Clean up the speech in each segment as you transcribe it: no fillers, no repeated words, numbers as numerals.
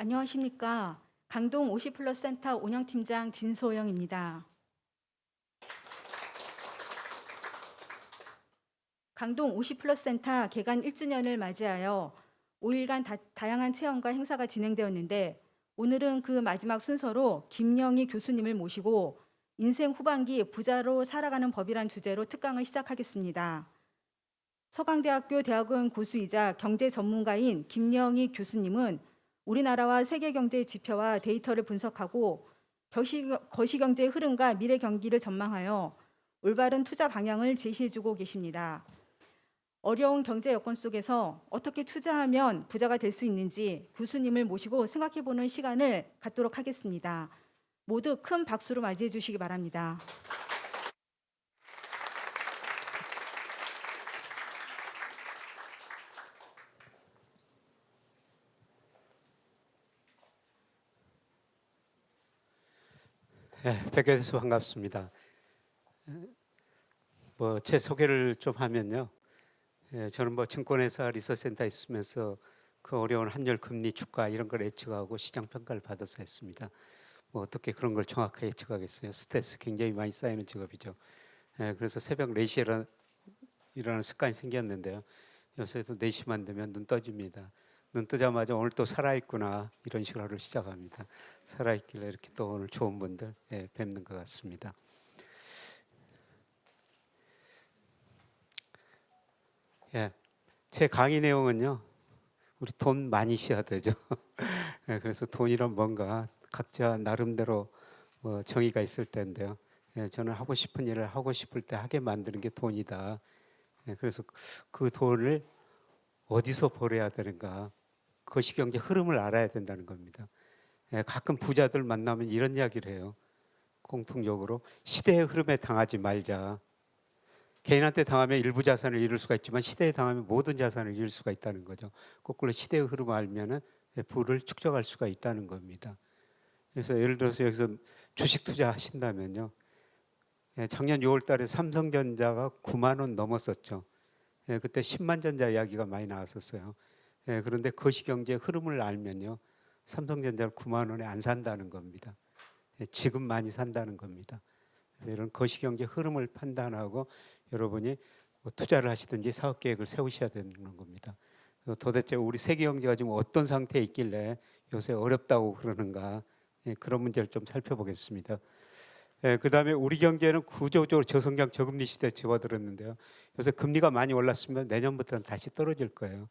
안녕하십니까. 강동 50플러스 센터 운영팀장 진소영입니다. 강동 50플러스 센터 개관 1주년을 맞이하여 5일간 다양한 체험과 행사가 진행되었는데 오늘은 그 마지막 순서로 김영희 교수님을 모시고 인생 후반기 부자로 살아가는 법이란 주제로 특강을 시작하겠습니다. 서강대학교 대학원 고수이자 경제 전문가인 김영희 교수님은 우리나라와 세계 경제 지표와 데이터를 분석하고 거시경제의 흐름과 미래 경기를 전망하여 올바른 투자 방향을 제시해주고 계십니다. 어려운 경제 여건 속에서 어떻게 투자하면 부자가 될 수 있는지 교수님을 모시고 생각해보는 시간을 갖도록 하겠습니다. 모두 큰 박수로 맞이해 주시기 바랍니다. 뵙게 돼서 반갑습니다. 제 소개를 좀 하면요. 저는 증권회사 리서치센터에 있으면서 그 어려운 환율, 금리, 주가 이런 걸 예측하고 시장 평가를 받아서 했습니다. 어떻게 그런 걸 정확하게 예측하겠어요? 스트레스 굉장히 많이 쌓이는 직업이죠. 그래서 새벽 4시에 일어나는 습관이 생겼는데요. 요새도 4시만 되면 눈 떠집니다. 눈 뜨자마자 오늘 또 살아있구나 이런 식으로 하루를 시작합니다. 살아있길래 이렇게 또 오늘 좋은 분들 뵙는 것 같습니다. 제 강의 내용은요. 우리 돈 많이 써야 되죠. 그래서 돈이란 뭔가 각자 나름대로 정의가 있을 텐데요. 저는 하고 싶은 일을 하고 싶을 때 하게 만드는 게 돈이다. 그래서 그 돈을 어디서 벌어야 되는가, 거시경제 흐름을 알아야 된다는 겁니다. 가끔 부자들 만나면 이런 이야기를 해요. 공통적으로 시대의 흐름에 당하지 말자. 개인한테 당하면 일부 자산을 잃을 수가 있지만 시대에 당하면 모든 자산을 잃을 수가 있다는 거죠. 거꾸로 시대의 흐름을 알면은 부를 축적할 수가 있다는 겁니다. 그래서 예를 들어서 여기서 주식 투자하신다면요. 작년 6월 달에 삼성전자가 9만 원 넘었었죠. 그때 10만 전자 이야기가 많이 나왔었어요. 그런데 거시경제 흐름을 알면요. 삼성전자를 9만 원에 안 산다는 겁니다. 지금 많이 산다는 겁니다. 그래서 이런 거시경제 흐름을 판단하고 여러분이 투자를 하시든지 사업 계획을 세우셔야 되는 겁니다. 도대체 우리 세계 경제가 지금 어떤 상태에 있길래 요새 어렵다고 그러는가, 그런 문제를 좀 살펴보겠습니다. 그 다음에 우리 경제는 구조적으로 저성장 저금리 시대에 접어들었는데요. 요새 금리가 많이 올랐으면 내년부터는 다시 떨어질 거예요.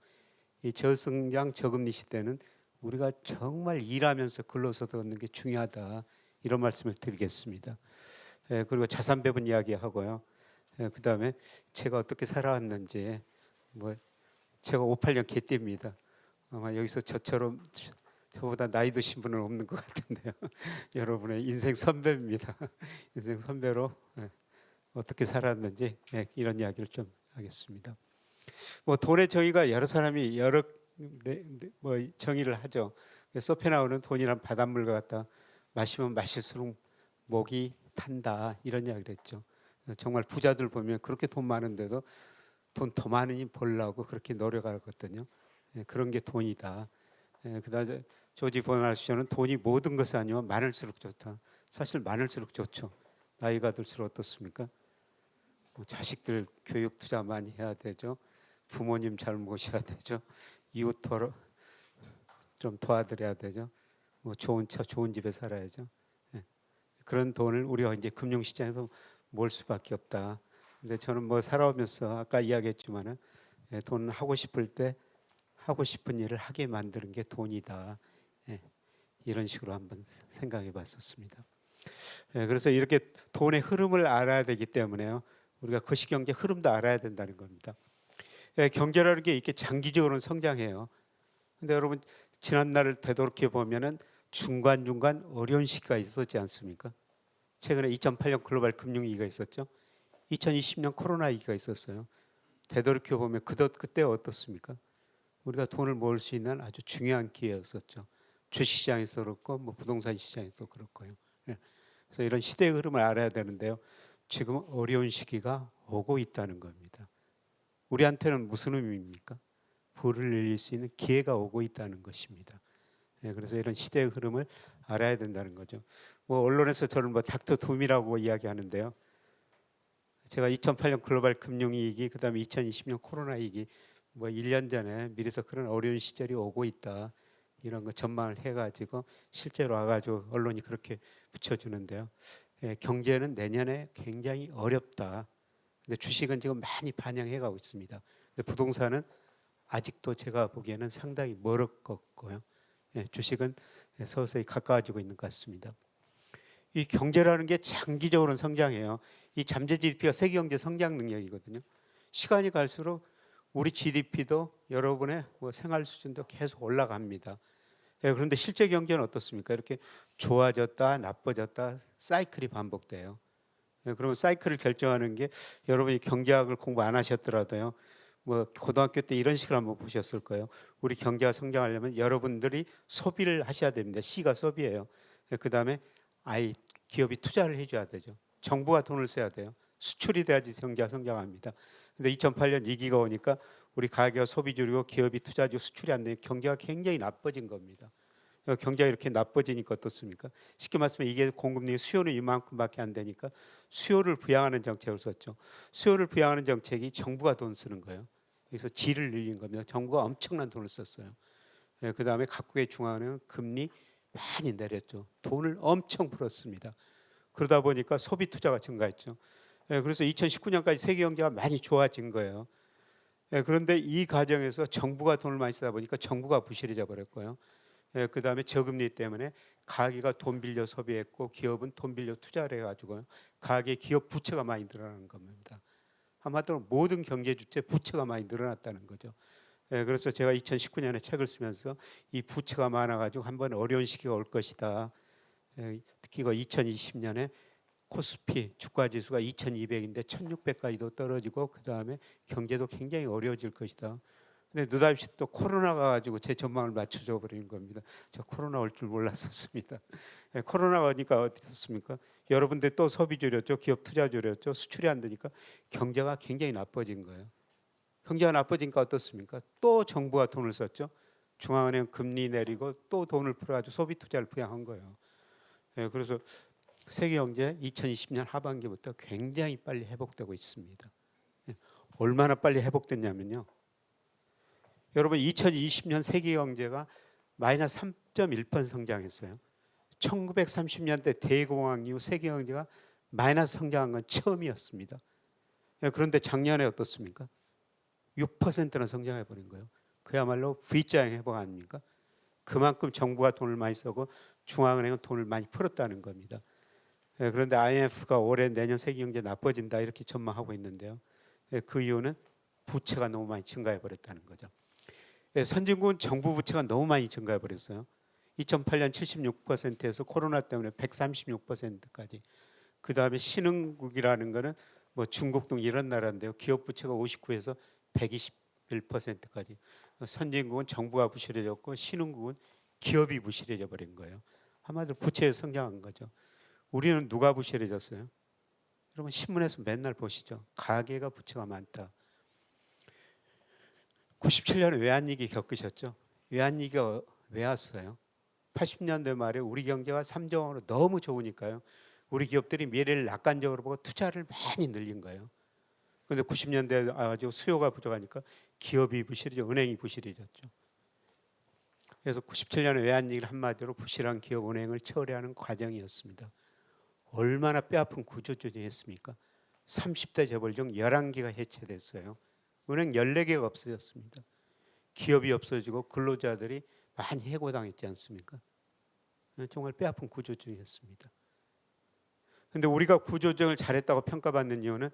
이 저성장 저금리 시대는 우리가 정말 일하면서 근로소득 얻는 게 중요하다, 이런 말씀을 드리겠습니다. 그리고 자산 배분 이야기하고요. 그 다음에 제가 어떻게 살아왔는지, 제가 58년 개띠입니다. 아마 여기서 저보다 나이 드신 분은 없는 것 같은데요. 여러분의 인생 선배입니다. 인생 선배로 어떻게 살았는지 이런 이야기를 좀 하겠습니다. 돈의 정의가 여러 사람이 여러 정의를 하죠. 섭해 나오는 돈이란 바닷물 같다. 마시면 마실수록 목이 탄다, 이런 이야기를 했죠. 정말 부자들 보면 그렇게 돈 많은데도 돈 더 많이 벌려고 그렇게 노력하거든요. 그런 게 돈이다. 그다음에 조지 버나르쇼는 돈이 모든 것이 아니면 많을수록 좋다. 사실 많을수록 좋죠. 나이가 들수록 어떻습니까? 자식들 교육 투자 많이 해야 되죠. 부모님 잘 모셔야 되죠. 이웃 좀 도와드려야 되죠. 좋은 차, 좋은 집에 살아야죠. 그런 돈을 우리가 이제 금융시장에서 모을 수밖에 없다. 근데 저는 살아오면서 아까 이야기했지만은 돈 하고 싶을 때 하고 싶은 일을 하게 만드는 게 돈이다. 이런 식으로 한번 생각해 봤었습니다. 그래서 이렇게 돈의 흐름을 알아야 되기 때문에요. 우리가 거시경제 흐름도 알아야 된다는 겁니다. 경제라는 게 이렇게 장기적으로는 성장해요. 근데 여러분 지난 날을 되돌이켜 보면은 중간중간 어려운 시기가 있었지 않습니까? 최근에 2008년 글로벌 금융위기가 있었죠. 2020년 코로나 위기가 있었어요. 되돌이켜 보면 그때 어떻습니까? 우리가 돈을 모을 수 있는 아주 중요한 기회였었죠. 주식시장에서 그렇고 부동산 시장에서 그렇고요. 그래서 이런 시대의 흐름을 알아야 되는데요. 지금 어려운 시기가 오고 있다는 겁니다. 우리한테는 무슨 의미입니까? 부를 늘릴 수 있는 기회가 오고 있다는 것입니다. 그래서 이런 시대의 흐름을 알아야 된다는 거죠. 뭐 언론에서 저를 뭐 닥터 둠이라고 이야기하는데요. 제가 2008년 글로벌 금융위기, 그다음에 2020년 코로나 위기, 뭐 1년 전에 미래서 그런 어려운 시절이 오고 있다, 이런 거 전망을 해가지고 실제로 와가지고 언론이 그렇게 붙여주는데요. 경제는 내년에 굉장히 어렵다. 근데 주식은 지금 많이 반영해가고 있습니다. 근데 부동산은 아직도 제가 보기에는 상당히 멀을 것 같고요. 주식은 서서히 가까워지고 있는 것 같습니다. 이 경제라는 게 장기적으로는 성장해요. 이 잠재 GDP가 세계 경제 성장 능력이거든요. 시간이 갈수록 우리 GDP도 여러분의 뭐 생활 수준도 계속 올라갑니다. 그런데 실제 경제는 어떻습니까? 이렇게 좋아졌다 나빠졌다 사이클이 반복돼요. 그러면 사이클을 결정하는 게, 여러분이 경제학을 공부 안 하셨더라도요, 뭐 고등학교 때 이런 식으로 한번 보셨을 거예요. 우리 경제가 성장하려면 여러분들이 소비를 하셔야 됩니다. C가 소비예요. 그 다음에 기업이 투자를 해줘야 되죠. 정부가 돈을 써야 돼요. 수출이 돼야지 경제가 성장합니다. 근데 2008년 위기가 오니까 우리 가계가 소비 줄이고 기업이 투자 줄이고 수출이 안 되니 경제가 굉장히 나빠진 겁니다. 경제가 이렇게 나빠지니까 어떻습니까? 쉽게 말씀해 이게 공급력이 수요는 이만큼밖에 안 되니까 수요를 부양하는 정책을 썼죠. 수요를 부양하는 정책이 정부가 돈 쓰는 거예요. 그래서 질을 늘린 겁니다. 정부가 엄청난 돈을 썼어요. 그 다음에 각국의 중앙은행은 금리 많이 내렸죠. 돈을 엄청 풀었습니다. 그러다 보니까 소비 투자가 증가했죠. 그래서 2019년까지 세계 경제가 많이 좋아진 거예요. 그런데 이 과정에서 정부가 돈을 많이 쓰다 보니까 정부가 부실해져 버렸고요. 그 다음에 저금리 때문에 가계가 돈 빌려 소비했고 기업은 돈 빌려 투자를 해가지고 가계 기업 부채가 많이 늘어나는 겁니다. 한마디로 모든 경제 주체 부채가 많이 늘어났다는 거죠. 그래서 제가 2019년에 책을 쓰면서 이 부채가 많아가지고 한번 어려운 시기가 올 것이다. 특히 2020년에 코스피 주가 지수가 2200인데 1600까지도 떨어지고 그 다음에 경제도 굉장히 어려워질 것이다. 근데 느닷없이 또 코로나가 가지고 제 전망을 맞춰줘 버리는 겁니다. 저 코로나 올 줄 몰랐었습니다. 코로나가 오니까 어떻습니까? 여러분들 또 소비 줄였죠, 기업 투자 줄였죠, 수출이 안 되니까 경제가 굉장히 나빠진 거예요. 경제가 나빠지니까 어떻습니까? 또 정부가 돈을 썼죠. 중앙은행 금리 내리고 또 돈을 풀어가지고 소비 투자를 부양한 거예요. 그래서 세계 경제 2020년 하반기부터 굉장히 빨리 회복되고 있습니다. 얼마나 빨리 회복됐냐면요. 여러분 2020년 세계 경제가 마이너스 3.1% 성장했어요. 1930년대 대공황 이후 세계 경제가 마이너스 성장한 건 처음이었습니다. 그런데 작년에 어떻습니까? 6%나 성장해 버린 거예요. 그야말로 V자형 회복 아닙니까? 그만큼 정부가 돈을 많이 쓰고 중앙은행은 돈을 많이 풀었다는 겁니다. 그런데 IMF가 올해 내년 세계 경제 나빠진다 이렇게 전망하고 있는데요. 그 이유는 부채가 너무 많이 증가해 버렸다는 거죠. 선진국은 정부 부채가 너무 많이 증가해 버렸어요. 2008년 76%에서 코로나 때문에 136%까지. 그 다음에 신흥국이라는 거는 뭐 중국 등 이런 나라인데요. 기업 부채가 59에서 121%까지. 선진국은 정부가 부실해졌고 신흥국은 기업이 부실해져 버린 거예요. 한마디로 부채에 성장한 거죠. 우리는 누가 부실해졌어요? 여러분 신문에서 맨날 보시죠. 가계가 부채가 많다. 97년에 외환위기 겪으셨죠? 외환위기가 왜 왔어요? 80년대 말에 우리 경제가 3조 원으로 너무 좋으니까요. 우리 기업들이 미래를 낙관적으로 보고 투자를 많이 늘린 거예요. 그런데 90년대 아주 수요가 부족하니까 기업이 부실해져, 은행이 부실해졌죠. 그래서 97년에 외환위기를 한마디로 부실한 기업 은행을 처리하는 과정이었습니다. 얼마나 뼈아픈 구조조정했습니까? 30대 재벌 중 11개가 해체됐어요. 은행 14개가 없어졌습니다. 기업이 없어지고 근로자들이 많이 해고당했지 않습니까? 정말 뼈아픈 구조조정이었습니다. 그런데 우리가 구조조정을 잘했다고 평가받는 이유는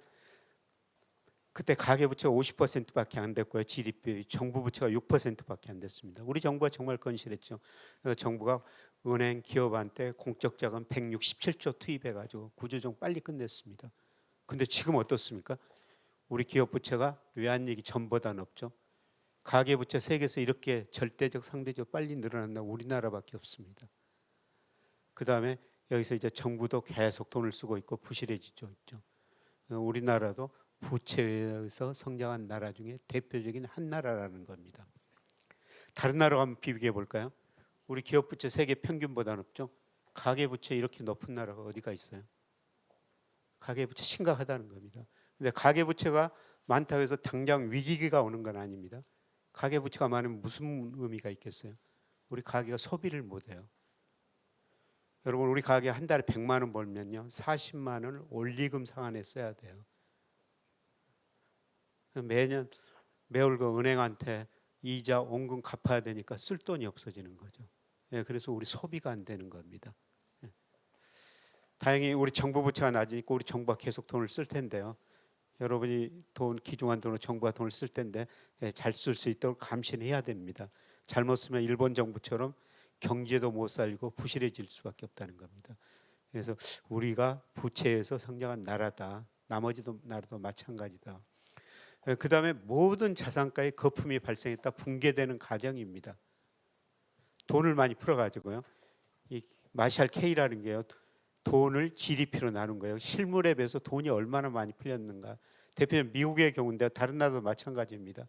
그때 가계부채가 50%밖에 안 됐고요. GDP 정부 부채가 6%밖에 안 됐습니다. 우리 정부가 정말 건실했죠. 그래서 정부가 은행 기업한테 공적 자금 167조 투입해가지고 구조조정 빨리 끝냈습니다. 근데 지금 어떻습니까? 우리 기업 부채가 외환위기 전보다 높죠. 가계부채 세계에서 이렇게 절대적 상대적 빨리 늘어난다 우리나라밖에 없습니다. 그 다음에 여기서 이제 정부도 계속 돈을 쓰고 있고 부실해지죠. 있죠. 우리나라도 부채에서 성장한 나라 중에 대표적인 한 나라라는 겁니다. 다른 나라와 한번 비교해 볼까요? 우리 기업 부채 세계 평균보다 높죠. 가계 부채 이렇게 높은 나라가 어디가 있어요? 가계 부채 심각하다는 겁니다. 근데 가계 부채가 많다고 해서 당장 위기가 오는 건 아닙니다. 가계 부채가 많으면 무슨 의미가 있겠어요? 우리 가계가 소비를 못 해요. 여러분 우리 가게 한 달에 100만 원 벌면요. 40만 원을 원리금 상환에 써야 돼요. 매월 그 은행한테 이자 원금 갚아야 되니까 쓸 돈이 없어지는 거죠. 예, 그래서 우리 소비가 안 되는 겁니다. 예. 다행히 우리 정부 부채가 낮으니까 우리 정부가 계속 돈을 쓸 텐데요. 여러분이 기중한 돈으로 정부가 돈을 쓸 텐데 잘 쓸 수 있도록 감시는 해야 됩니다. 잘못 쓰면 일본 정부처럼 경제도 못 살리고 부실해질 수밖에 없다는 겁니다. 그래서 우리가 부채에서 성장한 나라다. 나머지도 나라도 마찬가지다. 그 다음에 모든 자산가의 거품이 발생했다 붕괴되는 과정입니다. 돈을 많이 풀어가지고요. 이 마샬 K라는 게요. 돈을 GDP로 나눈 거예요. 실물에 비해서 돈이 얼마나 많이 풀렸는가. 대표님 미국의 경우인데 다른 나라도 마찬가지입니다.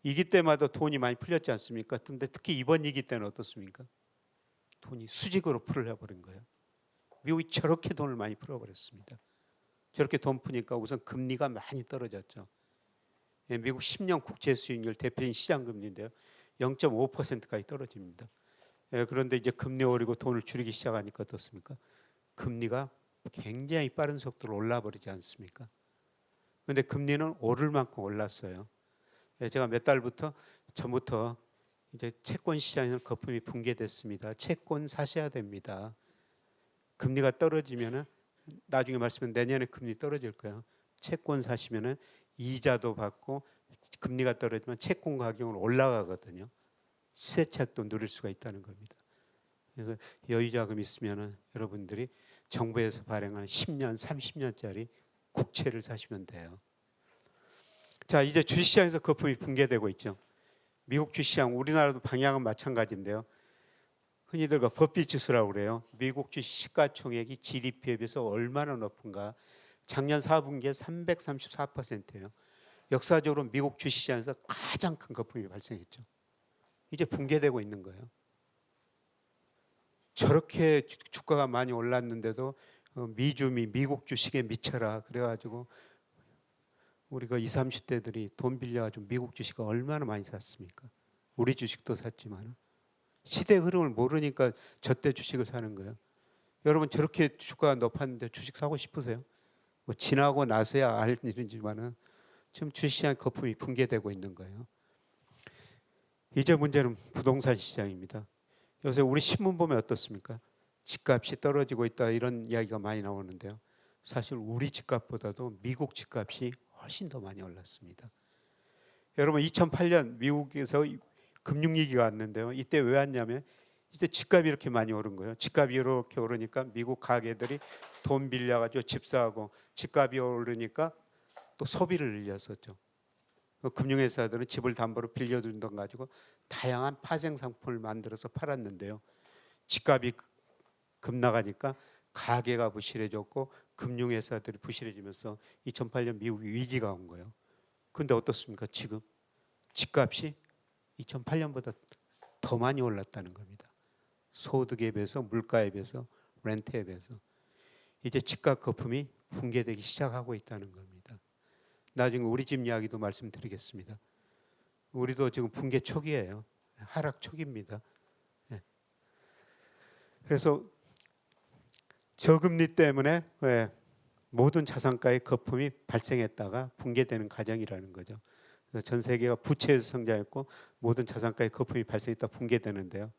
위기 때마다 돈이 많이 풀렸지 않습니까? 근데 특히 이번 위기 때는 어떻습니까? 돈이 수직으로 풀려버린 거예요. 미국이 저렇게 돈을 많이 풀어버렸습니다. 저렇게 돈 푸니까 우선 금리가 많이 떨어졌죠. 예, 미국 10년 국채 수익률 대표인 시장 금리인데요. 0.5%까지 떨어집니다. 예, 그런데 이제 금리 오르고 돈을 줄이기 시작하니까 어떻습니까? 금리가 굉장히 빠른 속도로 올라버리지 않습니까? 그런데 금리는 오를 만큼 올랐어요. 예, 제가 몇 달부터 전부터 이제 채권 시장에서 거품이 붕괴됐습니다. 채권 사셔야 됩니다. 금리가 떨어지면은 나중에 말씀은 내년에 금리 떨어질 거예요. 채권 사시면은 이자도 받고 금리가 떨어지면 채권 가격은 올라가거든요. 시세차익도 누릴 수가 있다는 겁니다. 그래서 여유자금 있으면은 여러분들이 정부에서 발행하는 10년, 30년짜리 국채를 사시면 돼요. 자, 이제 주식시장에서 거품이 붕괴되고 있죠. 미국 주식시장, 우리나라도 방향은 마찬가지인데요. 흔히들 버핏 지수라고 그래요. 미국 주식 시가총액이 GDP에 비해서 얼마나 높은가. 작년 4분기에 334%예요. 역사적으로 미국 주식시장에서 가장 큰 거품이 발생했죠. 이제 붕괴되고 있는 거예요. 저렇게 주가가 많이 올랐는데도 미국 주식에 미쳐라 그래가지고 우리가 20, 30대들이 돈 빌려가지고 미국 주식을 얼마나 많이 샀습니까? 우리 주식도 샀지만 시대 흐름을 모르니까 저때 주식을 사는 거예요. 여러분 저렇게 주가가 높았는데 주식 사고 싶으세요? 뭐 지나고 나서야 알 일이지만은 지금 주식시장 거품이 붕괴되고 있는 거예요. 이제 문제는 부동산 시장입니다. 요새 우리 신문 보면 어떻습니까? 집값이 떨어지고 있다 이런 이야기가 많이 나오는데요. 사실 우리 집값보다도 미국 집값이 훨씬 더 많이 올랐습니다. 여러분 2008년 미국에서 금융위기가 왔는데요. 이때 왜 왔냐면 이제 집값이 이렇게 많이 오른 거예요. 집값이 이렇게 오르니까 미국 가게들이 돈 빌려가지고 집 사고 집값이 오르니까 또 소비를 늘렸었죠. 금융회사들은 집을 담보로 빌려준 돈 가지고 다양한 파생 상품을 만들어서 팔았는데요. 집값이 급나가니까 가게가 부실해졌고 금융회사들이 부실해지면서 2008년 미국 위기가 온 거예요. 그런데 어떻습니까? 지금 집값이 2008년보다 더 많이 올랐다는 겁니다. 소득에 비해서, 물가에 비해서, 렌트에 비해서. 이제 집값 거품이 붕괴되기 시작하고 있다는 겁니다. 나중에 우리 집 이야기도 말씀드리겠습니다. 우리도 지금 붕괴 초기예요. 하락 초기입니다. 네. 그래서 저금리 때문에 모든 자산가의 거품이 발생했다가 붕괴되는 과정이라는 거죠. 전 세계가 부채에서 성장했고 모든 자산가의 거품이 발생했다 붕괴되는데요.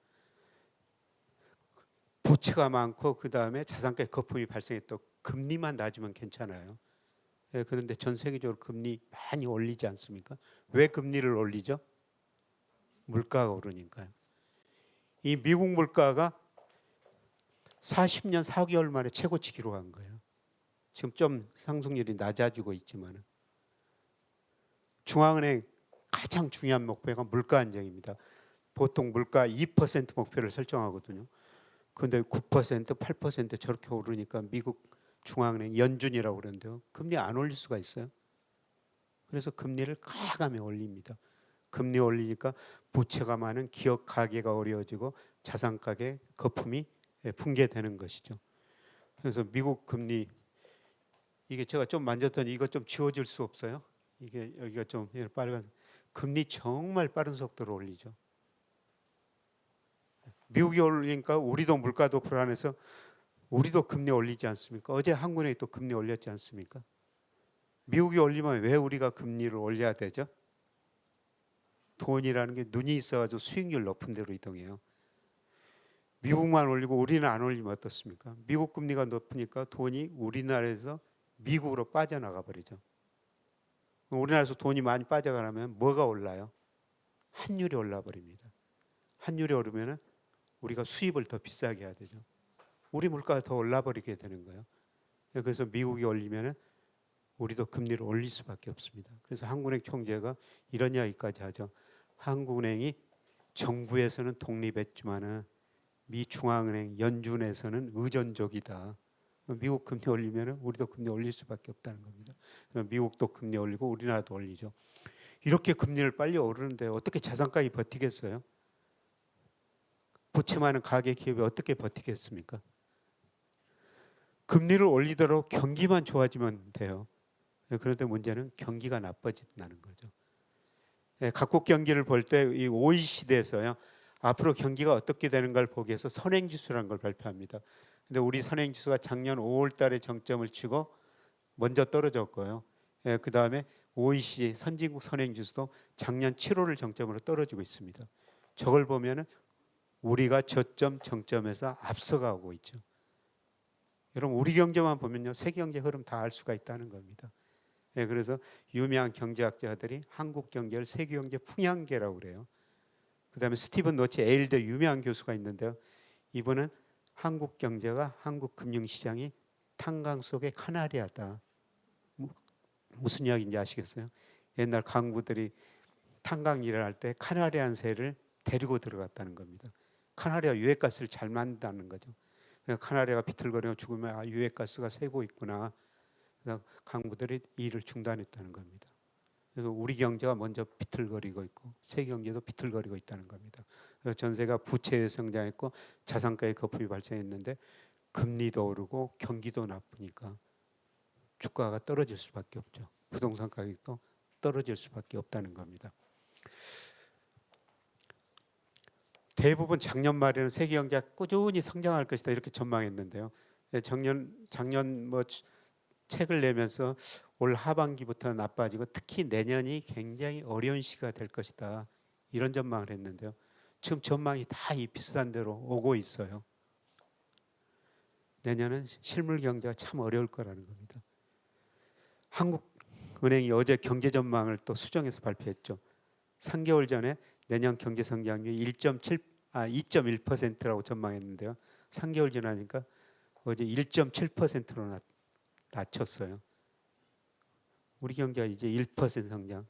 부채가 많고 그 다음에 자산가의 거품이 발생했다. 금리만 낮으면 괜찮아요. 그런데 전 세계적으로 금리 많이 올리지 않습니까? 왜 금리를 올리죠? 물가가 오르니까요. 이 미국 물가가 40년 4개월 만에 최고치 기록한 거예요. 지금 좀 상승률이 낮아지고 있지만 중앙은행 가장 중요한 목표가 물가 안정입니다. 보통 물가 2% 목표를 설정하거든요. 그런데 9%, 8% 저렇게 오르니까 미국 중앙은행 연준이라고 그러는데요. 금리 안 올릴 수가 있어요. 그래서 금리를 과감히 올립니다. 금리 올리니까 부채가 많은 기업 가계가 어려워지고 자산 가계 거품이 붕괴되는 것이죠. 그래서 미국 금리 이게 제가 좀 만졌더니 이거 좀 지워질 수 없어요? 이게 여기가 좀 빨간 금리 정말 빠른 속도로 올리죠. 미국이 올리니까 우리도 물가도 불안해서 우리도 금리 올리지 않습니까? 어제 한국은행이 또 금리 올렸지 않습니까? 미국이 올리면 왜 우리가 금리를 올려야 되죠? 돈이라는 게 눈이 있어가지고 수익률 높은 데로 이동해요. 미국만 올리고 우리는 안 올리면 어떻습니까? 미국 금리가 높으니까 돈이 우리나라에서 미국으로 빠져나가 버리죠. 우리나라에서 돈이 많이 빠져가려면 뭐가 올라요? 환율이 올라 버립니다. 환율이 오르면 우리가 수입을 더 비싸게 해야 되죠. 우리 물가가 더 올라 버리게 되는 거예요. 그래서 미국이 올리면 우리도 금리를 올릴 수밖에 없습니다. 그래서 한국은행 총재가 이런 이야기까지 하죠. 한국은행이 정부에서는 독립했지만은 미 중앙은행 연준에서는 의존적이다. 미국 금리 올리면 우리도 금리 올릴 수밖에 없다는 겁니다. 미국도 금리 올리고 우리나라도 올리죠. 이렇게 금리를 빨리 오르는데 어떻게 자산가격이 버티겠어요? 부채 많은 가계 기업이 어떻게 버티겠습니까? 금리를 올리도록 경기만 좋아지면 돼요. 그런데 문제는 경기가 나빠진다는 거죠. 각국 경기를 볼 때 이 OECD에서요. 앞으로 경기가 어떻게 되는 걸 보기 위해서 선행지수라는 걸 발표합니다. 근데 우리 선행지수가 작년 5월 달에 정점을 치고 먼저 떨어졌고요. 그 다음에 OECD 선진국 선행지수도 작년 7월을 정점으로 떨어지고 있습니다. 저걸 보면은 우리가 저점 정점에서 앞서가고 있죠. 여러분 우리 경제만 보면요 세계 경제 흐름 다 알 수가 있다는 겁니다. 그래서 유명한 경제학자들이 한국 경제를 세계 경제 풍향계라고 그래요. 그다음에 스티븐 노치 에일대 유명한 교수가 있는데요. 이분은 한국 경제가 한국 금융시장이 탄광 속의 카나리아다. 무슨 이야기인지 아시겠어요? 옛날 강부들이 탄광 일을 할 때 카나리안 새를 데리고 들어갔다는 겁니다. 카나리아 유해가스를 잘 만든다는 거죠. 카나리아가 비틀거리며 죽으면 유해가스가 새고 있구나. 그래서 강부들이 일을 중단했다는 겁니다. 그래서 우리 경제가 먼저 비틀거리고 있고 세계 경제도 비틀거리고 있다는 겁니다. 그래서 전세가 부채 성장했고 자산가의 거품이 발생했는데 금리도 오르고 경기도 나쁘니까 주가가 떨어질 수밖에 없죠. 부동산 가격도 떨어질 수밖에 없다는 겁니다. 대부분 작년 말에는 세계 경제가 꾸준히 성장할 것이다 이렇게 전망했는데요. 작년 뭐 책을 내면서 올 하반기부터 나빠지고 특히 내년이 굉장히 어려운 시기가 될 것이다 이런 전망을 했는데요. 지금 전망이 다 이 비슷한 대로 오고 있어요. 내년은 실물 경제가 참 어려울 거라는 겁니다. 한국은행이 어제 경제 전망을 또 수정해서 발표했죠. 3개월 전에 내년 경제 성장률이 2.1%라고 전망했는데요. 3개월 지나니까 어제 1.7%로 낮췄어요. 우리 경제가 이제 1% 성장.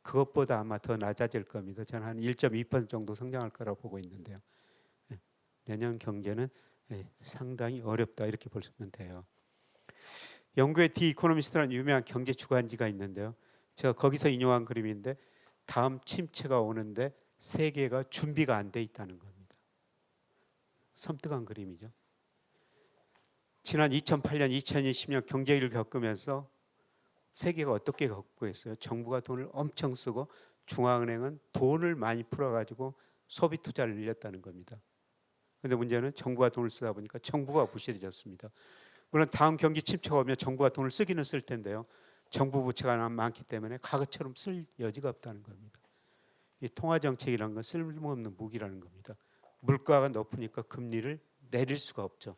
그것보다 아마 더 낮아질 겁니다. 저는 한 1.2% 정도 성장할 거라고 보고 있는데요. 내년 경제는 상당히 어렵다 이렇게 보시면 돼요. 영국의 디 이코노미스트라는 유명한 경제 주간지가 있는데요. 제가 거기서 인용한 그림인데 다음 침체가 오는데 세계가 준비가 안 돼 있다는 겁니다. 섬뜩한 그림이죠. 지난 2008년, 2020년 경제위기를 겪으면서 세계가 어떻게 극복했어요? 정부가 돈을 엄청 쓰고 중앙은행은 돈을 많이 풀어가지고 소비 투자를 늘렸다는 겁니다. 그런데 문제는 정부가 돈을 쓰다 보니까 정부가 부실해졌습니다. 물론 다음 경기 침체가 오면 정부가 돈을 쓰기는 쓸 텐데요. 정부 부채가 많기 때문에 과거처럼 쓸 여지가 없다는 겁니다. 이 통화정책이라는 건 쓸모없는 무기라는 겁니다. 물가가 높으니까 금리를 내릴 수가 없죠.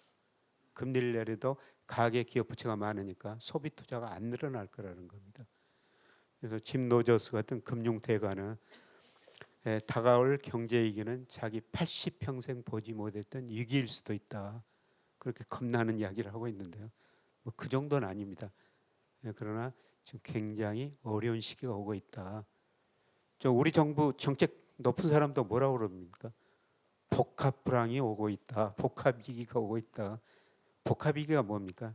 금리를 내려도 가계 기업 부채가 많으니까 소비 투자가 안 늘어날 거라는 겁니다. 그래서 짐 로저스 같은 금융 대가는 다가올 경제 위기는 자기 80평생 보지 못했던 위기일 수도 있다. 그렇게 겁나는 이야기를 하고 있는데요. 뭐 그 정도는 아닙니다. 그러나 지금 굉장히 어려운 시기가 오고 있다. 우리 정부 정책 높은 사람도 뭐라고 그럽니까? 복합 불황이 오고 있다. 복합 위기가 오고 있다. 복합 위기가 뭡니까?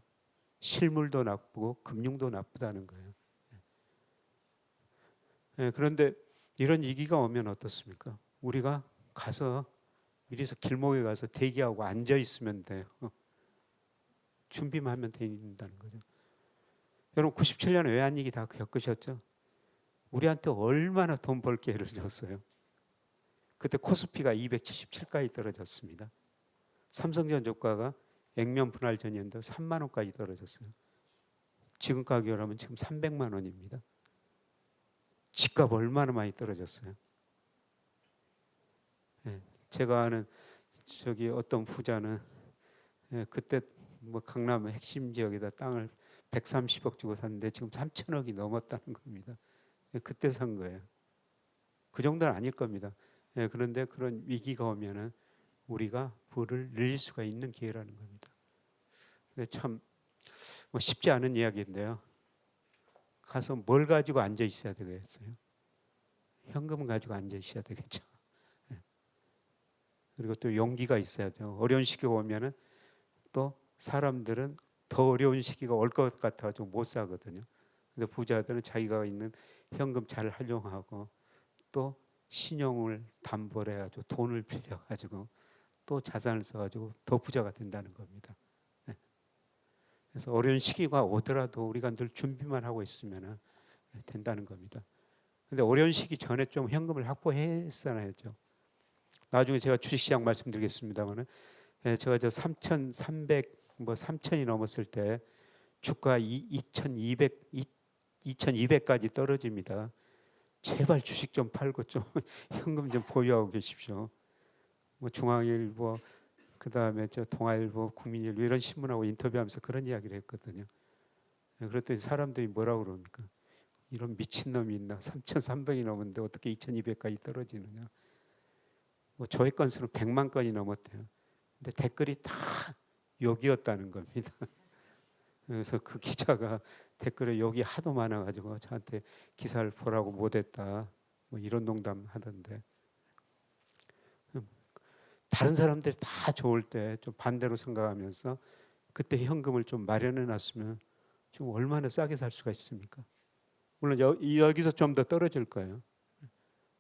실물도 나쁘고 금융도 나쁘다는 거예요. 그런데 이런 위기가 오면 어떻습니까? 우리가 가서 미리서 길목에 가서 대기하고 앉아 있으면 돼요. 준비만 하면 된다는 거죠. 여러분 97년에 외환위기 다 겪으셨죠? 우리한테 얼마나 돈 벌 기회를 줬어요. 그때 코스피가 277까지 떨어졌습니다. 삼성전자주가가 액면 분할 전년도 3만 원까지 떨어졌어요. 지금 가격으로는 지금 300만 원입니다. 집값 얼마나 많이 떨어졌어요. 예, 제가 아는 저기 어떤 부자는 그때 뭐 강남 핵심 지역에다 땅을 130억 주고 샀는데 지금 3천억이 넘었다는 겁니다. 그때 산 거예요. 그 정도는 아닐 겁니다. 그런데 그런 위기가 오면은 우리가 부를 늘릴 수가 있는 기회라는 겁니다. 참 뭐 쉽지 않은 이야기인데요. 가서 뭘 가지고 앉아 있어야 되겠어요? 현금 가지고 앉아 있어야 되겠죠. 그리고 또 용기가 있어야 돼요. 어려운 시기가 오면은 또 사람들은 더 어려운 시기가 올 것 같아가지고 못 사거든요. 근데 부자들은 자기가 있는 현금 잘 활용하고 또 신용을 담보를 해가지고 돈을 빌려가지고 또 자산을 써가지고 더 부자가 된다는 겁니다. 그래서 어려운 시기가 오더라도 우리가 늘 준비만 하고 있으면 된다는 겁니다. 근데 어려운 시기 전에 좀 현금을 확보했어야죠. 나중에 제가 주식시장 말씀드리겠습니다만은 제가 저 3,300 뭐 3,000이 넘었을 때 주가 2,200까지 떨어집니다. 제발 주식 좀 팔고 좀 현금 좀 보유하고 계십시오. 뭐 중앙일보 그다음에 저 동아일보, 국민일보 이런 신문하고 인터뷰하면서 그런 이야기를 했거든요. 그랬더니 사람들이 뭐라고 그럽니까? 이런 미친놈이 있나? 3,300이 넘었는데 어떻게 2,200까지 떨어지느냐? 뭐 조회 건수는 100만 건이 넘었대요. 근데 댓글이 다 욕이었다는 겁니다. 그래서 그 기자가 댓글에 욕이 하도 많아가지고 저한테 기사를 보라고 못했다. 뭐 이런 농담 하던데. 다른 사람들이 다 좋을 때 좀 반대로 생각하면서 그때 현금을 좀 마련해 놨으면 지금 얼마나 싸게 살 수가 있습니까? 물론 여기서 좀 더 떨어질 거예요.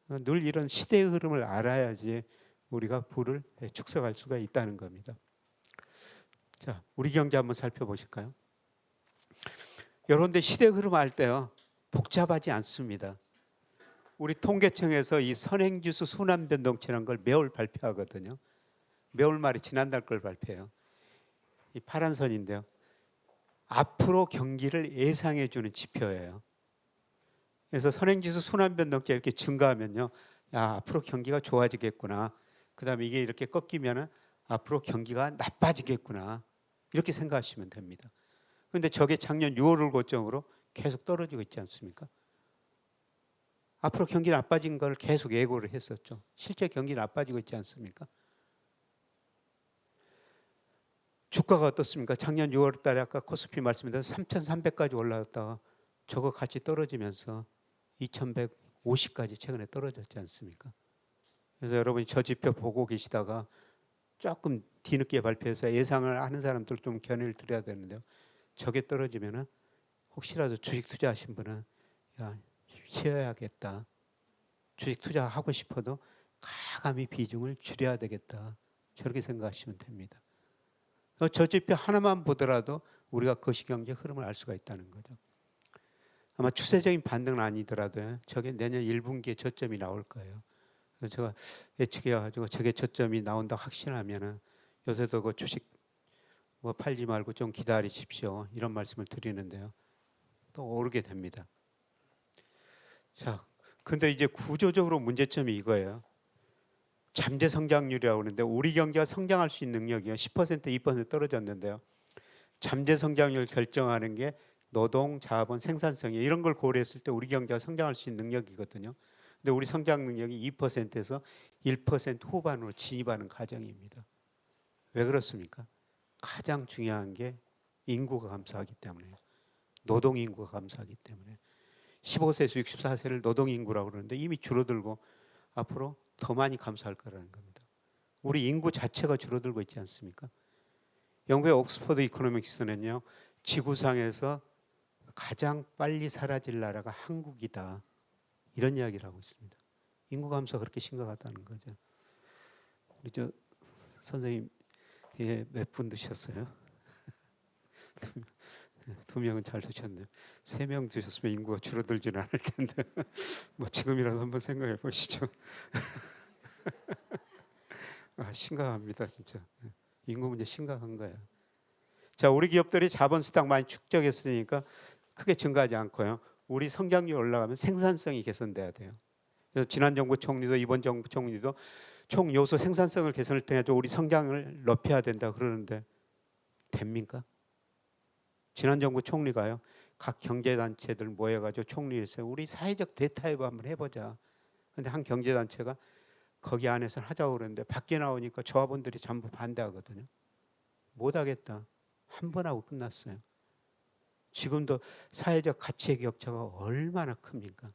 늘 이런 시대의 흐름을 알아야지 우리가 부를 축소할 수가 있다는 겁니다. 자, 우리 경제 한번 살펴보실까요? 여러분들 시대 흐름 알 때요 복잡하지 않습니다. 우리 통계청에서 이 선행지수 순환변동치라는 걸 매월 발표하거든요. 매월 말에 지난달 걸 발표해요. 이 파란 선인데요. 앞으로 경기를 예상해 주는 지표예요. 그래서 선행지수 순환변동치 이렇게 증가하면요, 야 앞으로 경기가 좋아지겠구나. 그다음에 이게 이렇게 꺾이면은 앞으로 경기가 나빠지겠구나. 이렇게 생각하시면 됩니다. 그런데 저게 작년 6월을 고점으로 계속 떨어지고 있지 않습니까? 앞으로 경기 나빠진 걸 계속 예고를 했었죠. 실제 경기 나빠지고 있지 않습니까? 주가가 어떻습니까? 작년 6월 달에 아까 코스피 말씀드린 3,300까지 올라왔다가 저거 같이 떨어지면서 2,150까지 최근에 떨어졌지 않습니까? 그래서 여러분이 저 지표 보고 계시다가 조금 뒤늦게 발표해서 예상을 하는 사람들 좀 견해를 드려야 되는데요. 저게 떨어지면은 혹시라도 주식 투자하신 분은 야 쉬어야겠다. 주식 투자하고 싶어도 가감히 비중을 줄여야 되겠다. 저렇게 생각하시면 됩니다. 저 지표 하나만 보더라도 우리가 거시경제 흐름을 알 수가 있다는 거죠. 아마 추세적인 반등은 아니더라도 저게 내년 1분기에 저점이 나올 거예요. 그래서 제가 예측해가지고 저게 저점이 나온다 확신하면은 요새도 그 주식 뭐 팔지 말고 좀 기다리십시오. 이런 말씀을 드리는데요. 또 오르게 됩니다. 자, 근데 이제 구조적으로 문제점이 이거예요. 잠재 성장률이라고 하는데 우리 경제가 성장할 수 있는 능력이요. 10% 2% 떨어졌는데요. 잠재 성장률 결정하는 게 노동, 자본, 생산성이 이런 걸 고려했을 때 우리 경제가 성장할 수 있는 능력이거든요. 근데 우리 성장 능력이 2%에서 1% 후반으로 진입하는 과정입니다. 왜 그렇습니까? 가장 중요한 게 인구가 감소하기 때문에요. 노동 인구가 감소하기 때문에 15세에서 64세를 노동 인구라고 그러는데 이미 줄어들고 앞으로 더 많이 감소할 거라는 겁니다. 우리 인구 자체가 줄어들고 있지 않습니까? 영국의 옥스퍼드 이코노믹스는요, 지구상에서 가장 빨리 사라질 나라가 한국이다. 이런 이야기를 하고 있습니다. 인구 감소가 그렇게 심각하다는 거죠. 우리 저 선생님 예, 몇 분 드셨어요? 두 명은 잘 드셨네요. 세 명 드셨으면 인구가 줄어들지는 않을 텐데 뭐 지금이라도 한번 생각해 보시죠. 심각합니다 진짜. 인구 문제 심각한 거예요. 자, 우리 기업들이 자본 수당 많이 축적했으니까 크게 증가하지 않고요. 우리 성장률 올라가면 생산성이 개선돼야 돼요. 그래서 지난 정부 총리도 이번 정부 총리도 총 요소 생산성을 개선을 통해서 우리 성장을 높여야 된다 그러는데 됩니까? 지난 정부 총리가요. 각 경제단체들 모여가지고 총리에서 우리 사회적 대타협 한번 해보자. 근데 한 경제단체가 거기 안에서 하자고 그러는데 밖에 나오니까 조합원들이 전부 반대하거든요. 못하겠다. 한 번 하고 끝났어요. 지금도 사회적 가치의 격차가 얼마나 큽니까?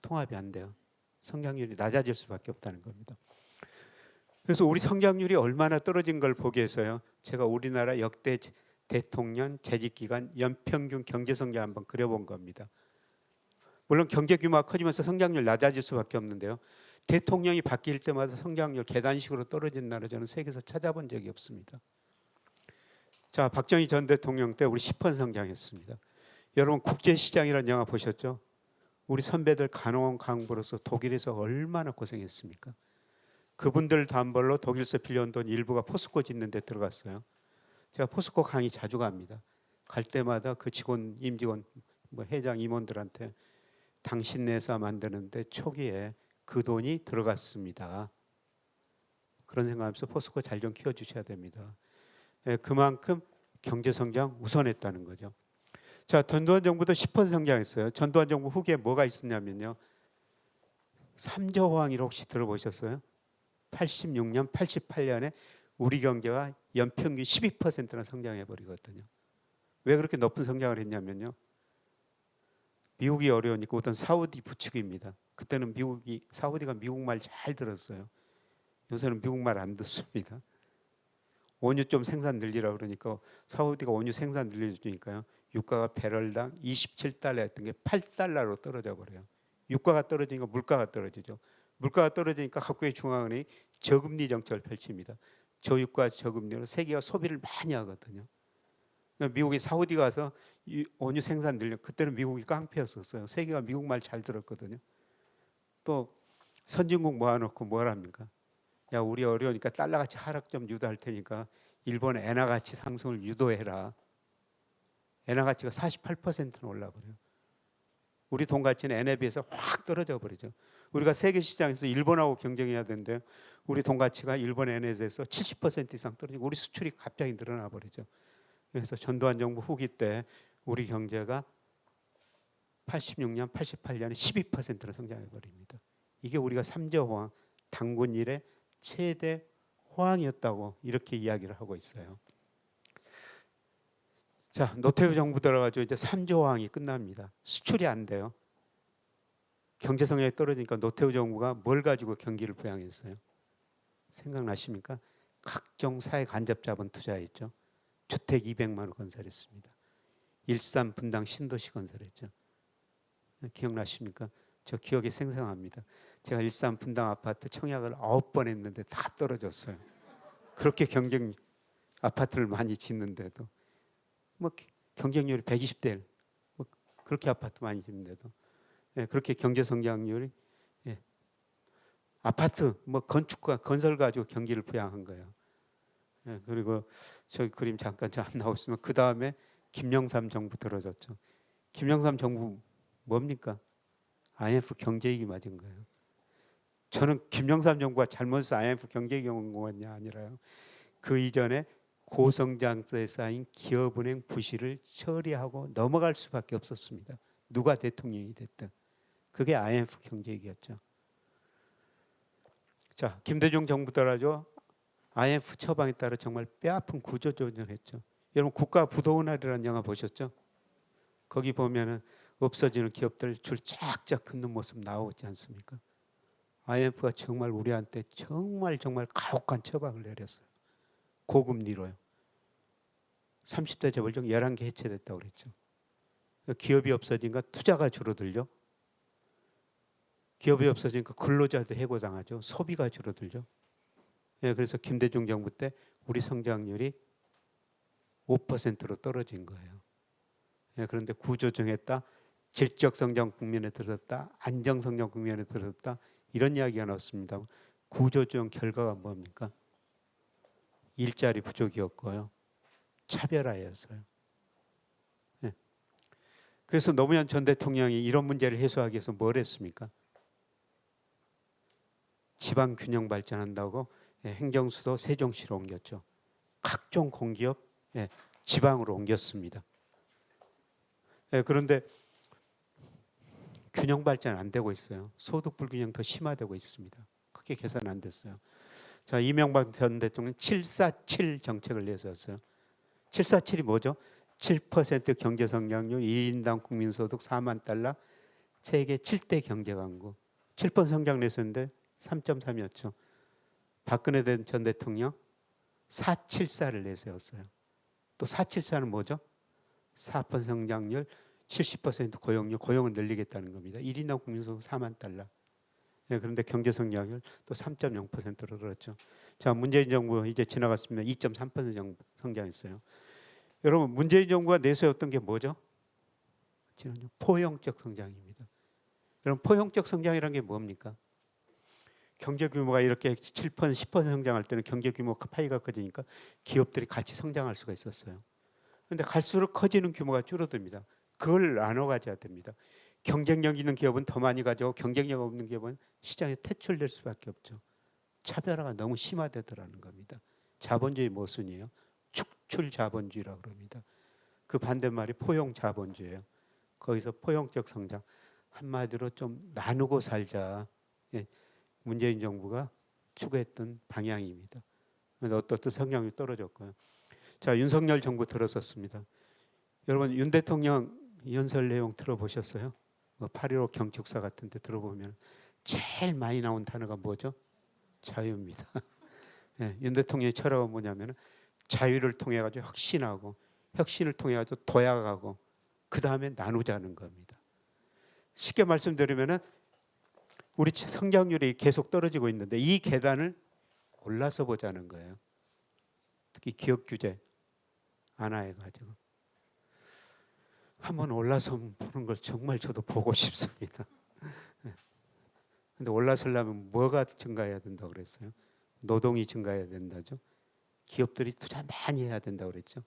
통합이 안 돼요. 성장률이 낮아질 수밖에 없다는 겁니다. 그래서 우리 성장률이 얼마나 떨어진 걸 보기 위해서요. 제가 우리나라 역대 대통령 재직 기간 연평균 경제 성장 한번 그려본 겁니다. 물론 경제 규모가 커지면서 성장률 낮아질 수밖에 없는데요. 대통령이 바뀔 때마다 성장률 계단식으로 떨어진 나라 저는 세계에서 찾아본 적이 없습니다. 자, 박정희 전 대통령 때 우리 10% 성장했습니다. 여러분 국제시장이라는 영화 보셨죠? 우리 선배들 간호원 강부로서 독일에서 얼마나 고생했습니까? 그분들 담보로 독일에서 빌려온 돈 일부가 포스코 짓는 데 들어갔어요. 제가 포스코 강의 자주 갑니다. 갈 때마다 그 직원, 임직원, 뭐 회장, 임원들한테 당신 내사 만드는데 초기에 그 돈이 들어갔습니다. 그런 생각하면서 포스코 잘 좀 키워주셔야 됩니다. 그만큼 경제 성장 우선했다는 거죠. 자, 전두환 정부도 10% 성장했어요. 전두환 정부 후기에 뭐가 있었냐면요. 3조 호황이를 혹시 들어보셨어요? 86년, 88년에 우리 경제가 연평균 12%나 성장해 버리거든요. 왜 그렇게 높은 성장을 했냐면요. 미국이 어려우니까 어떤 사우디 부추기입니다. 그때는 사우디가 미국 말 잘 들었어요. 요새는 미국 말 안 듣습니다. 원유 좀 생산 늘리라 그러니까 사우디가 원유 생산 늘려주니까요. 유가가 배럴당 27달러 했던 게 8달러로 떨어져 버려요. 유가가 떨어지니까 물가가 떨어지죠. 물가가 떨어지니까 각국의 중앙은행이 저금리 정책을 펼칩니다. 저유가 저금리로 세계가 소비를 많이 하거든요. 그러니까 미국이 사우디 가서 원유 생산 늘려 그때는 미국이 깡패였었어요. 세계가 미국 말 잘 들었거든요. 또 선진국 모아놓고 뭘 합니까? 야, 우리 어려우니까 달러 가치 하락 좀 유도할 테니까 일본 엔화 가치 상승을 유도해라. 엔화 가치가 48%는 올라버려요. 우리 돈 가치는 엔화에 비해서 확 떨어져 버리죠. 우리가 세계 시장에서 일본하고 경쟁해야 되는데 우리 돈 가치가 일본 엔화에 대해서 70% 이상 떨어지고 우리 수출이 갑자기 늘어나 버리죠. 그래서 전두환 정부 후기 때 우리 경제가 86년, 88년에 12%로 성장해 버립니다. 이게 우리가 3조 호황, 단군 이래 최대 호황이었다고 이렇게 이야기를 하고 있어요. 자, 노태우 정부 들어가지고 이제 3조 호황이 끝납니다. 수출이 안 돼요. 경제 성장이 떨어지니까 노태우 정부가 뭘 가지고 경기를 부양했어요? 생각나십니까? 각종 사회 간접 자본 투자했죠. 주택 200만 원 건설했습니다. 일산 분당 신도시 건설했죠. 기억나십니까? 저 기억이 생생합니다. 제가 일산 분당 아파트 청약을 9번 했는데 다 떨어졌어요. 그렇게 경쟁 아파트를 많이 짓는데도 뭐 경쟁률이 120대 1, 뭐 그렇게 아파트 많이 짓는데도 그렇게 경제 성장률이 아파트 뭐 건축과 건설 가지고 경기를 부양한 거예요. 그리고 저기 그림 잠깐 안 나오시면 그 다음에 김영삼 정부 들어졌죠. 김영삼 정부 뭡니까? IMF 경제위기 맞은 거예요. 저는 김영삼 정부가 잘못해서 IMF 경제위기 온 거냐 아니라요. 그 이전에 고성장세에 쌓인 기업은행 부실을 처리하고 넘어갈 수밖에 없었습니다. 누가 대통령이 됐든. 그게 IMF 경제위기였죠. 자, 김대중 정부 들어죠. IMF 처방에 따라 정말 뼈아픈 구조조정을 했죠. 여러분 국가 부도은하리라는 영화 보셨죠? 거기 보면은 없어지는 기업들 줄 쫙쫙 긋는 모습 나오지 않습니까? IMF가 정말 우리한테 정말 가혹한 처방을 내렸어요. 고금리로요. 30대 재벌종 11개 해체됐다고 그랬죠. 기업이 없어지니까 투자가 줄어들죠. 기업이 없어지니까 근로자도 해고당하죠. 소비가 줄어들죠. 예, 그래서 김대중 정부 때 우리 성장률이 5%로 떨어진 거예요. 예, 그런데 구조정했다, 질적 성장 국면에 들었다, 안정 성장 국면에 들었다, 이런 이야기가 나왔습니다. 구조조정 결과가 뭡니까? 일자리 부족이었고요, 차별화였어요. 예. 그래서 노무현 전 대통령이 이런 문제를 해소하기 위해서 뭘 했습니까? 지방 균형 발전한다고 행정수도 세종시로 옮겼죠. 각종 공기업 지방으로 옮겼습니다. 그런데 균형 발전 안 되고 있어요. 소득 불균형 더 심화되고 있습니다. 크게 개선 안 됐어요. 자, 이명박 전 대통령 747 정책을 내세웠어요. 747이 뭐죠? 7% 경제 성장률, 1인당 국민소득 4만 달러, 세계 7대 경제 강국. 7% 성장 내세웠는데 3.3이었죠. 박근혜 전 대통령 474를 내세웠어요. 또 474는 뭐죠? 4% 성장률, 70% 고용률, 고용을 늘리겠다는 겁니다. 1인당 국민소득 4만 달러. 예, 그런데 경제 성장률 또 3.0%로 늘었죠. 자, 문재인 정부 이제 지나갔습니다. 2.3% 성장했어요. 여러분, 문재인 정부가 내세웠던 게 뭐죠? 포용적 성장입니다. 여러분, 포용적 성장이라는 게 뭡니까? 경제 규모가 이렇게 7%, 10% 성장할 때는 경제 규모 파이가 커지니까 기업들이 같이 성장할 수가 있었어요. 그런데 갈수록 커지는 규모가 줄어듭니다. 그걸 나눠 가져야 됩니다. 경쟁력 있는 기업은 더 많이 가져오고 경쟁력 없는 기업은 시장에 퇴출될 수밖에 없죠. 차별화가 너무 심화되더라는 겁니다. 자본주의 모순이에요. 축출 자본주의라고 그럽니다. 그 반대말이 포용 자본주의예요. 거기서 포용적 성장, 한마디로 좀 나누고 살자. 예, 문재인 정부가 추구했던 방향입니다. 그런데 어떻든 성장률이 떨어졌고요. 자, 윤석열 정부 들어섰습니다. 여러분, 윤 대통령 연설 내용 들어보셨어요? 8.15 경축사 같은 데 들어보면 제일 많이 나온 단어가 뭐죠? 자유입니다. 예, 윤 대통령의 철학은 뭐냐면 자유를 통해 가지고 혁신하고, 혁신을 통해 가지고 도약하고, 그 다음에 나누자는 겁니다. 쉽게 말씀드리면은 우리 성장률이 계속 떨어지고 있는데 이 계단을 올라서 보자는 거예요. 특히 기업 규제 완화해 가지고 한번 올라서 보는 걸 정말 저도 보고 싶습니다. 근데 올라서려면 뭐가 증가해야 된다고 그랬어요? 노동이 증가해야 된다죠. 기업들이 투자 많이 해야 된다고 그랬죠.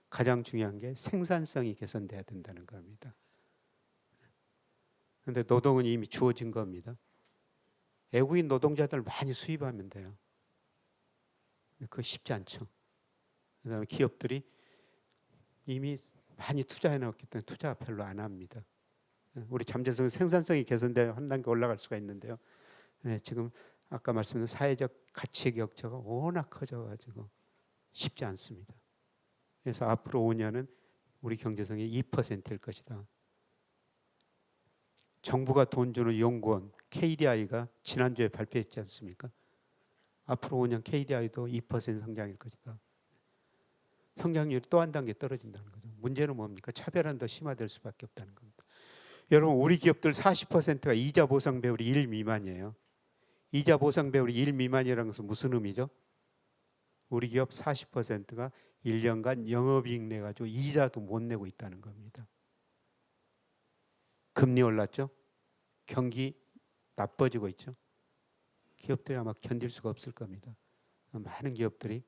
가장 중요한 게 생산성이 개선돼야 된다는 겁니다. 그런데 노동은 이미 주어진 겁니다. 외국인 노동자들 많이 수입하면 돼요. 그거 쉽지 않죠. 그다음에 기업들이 이미 많이 투자해 놨기 때문에 투자 별로 안 합니다. 우리 잠재성 생산성이 개선되어 한 단계 올라갈 수가 있는데요. 지금 아까 말씀드린 사회적 가치 격차가 워낙 커져가지고 쉽지 않습니다. 그래서 앞으로 5년은 우리 경제성이 2%일 것이다. 정부가 돈 주는 연구원 KDI가 지난주에 발표했지 않습니까? 앞으로 5년 KDI도 2% 성장일 것이다. 성장률이 또 한 단계 떨어진다는 거죠. 문제는 뭡니까? 차별화는 더 심화될 수밖에 없다는 겁니다. 여러분, 우리 기업들 40%가 이자 보상 배율이 1 미만이에요. 이자 보상 배율이 1 미만이라는 것은 무슨 의미죠? 우리 기업 40%가 1년간 영업이익 내가지고 이자도 못 내고 있다는 겁니다. 금리 올랐죠? 경기 나빠지고 있죠? 기업들이 아마 견딜 수가 없을 겁니다. 많은 기업들이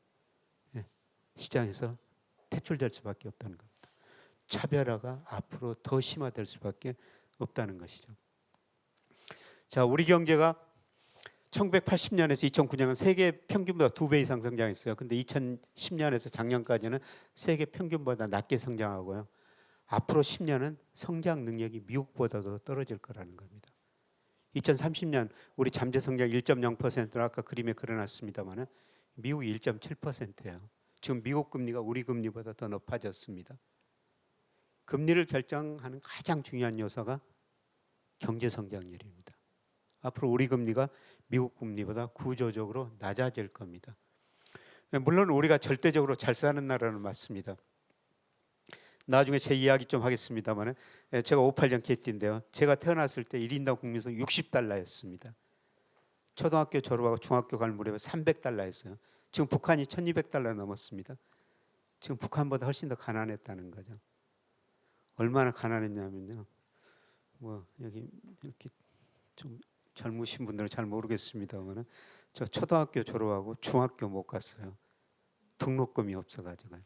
시장에서 퇴출될 수밖에 없다는 겁니다. 차별화가 앞으로 더 심화될 수밖에 없다는 것이죠. 자, 우리 경제가 1980년에서 2009년은 세계 평균보다 2배 이상 성장했어요. 근데 2010년에서 작년까지는 세계 평균보다 낮게 성장하고요. 앞으로 10년은 성장 능력이 미국보다도 떨어질 거라는 겁니다. 2030년 우리 잠재 성장 1.0%로 아까 그림에 그려놨습니다만은 미국이 1.7%예요. 지금 미국 금리가 우리 금리보다 더 높아졌습니다. 금리를 결정하는 가장 중요한 요소가 경제 성장률입니다. 앞으로 우리 금리가 미국 금리보다 구조적으로 낮아질 겁니다. 물론 우리가 절대적으로 잘 사는 나라는 맞습니다. 나중에 제 이야기 좀 하겠습니다만, 제가 58년 개띠인데요. 제가 태어났을 때 1인당 국민소득 60달러였습니다. 초등학교 졸업하고 중학교 갈 무렵에 300달러였어요. 지금 북한이 1200달러 넘었습니다. 지금 북한보다 훨씬 더 가난했다는 거죠. 얼마나 가난했냐면요. 뭐 여기 이렇게 좀 젊으신 분들은 잘 모르겠습니다만은, 저 초등학교 졸업하고 중학교 못 갔어요. 등록금이 없어가지고요.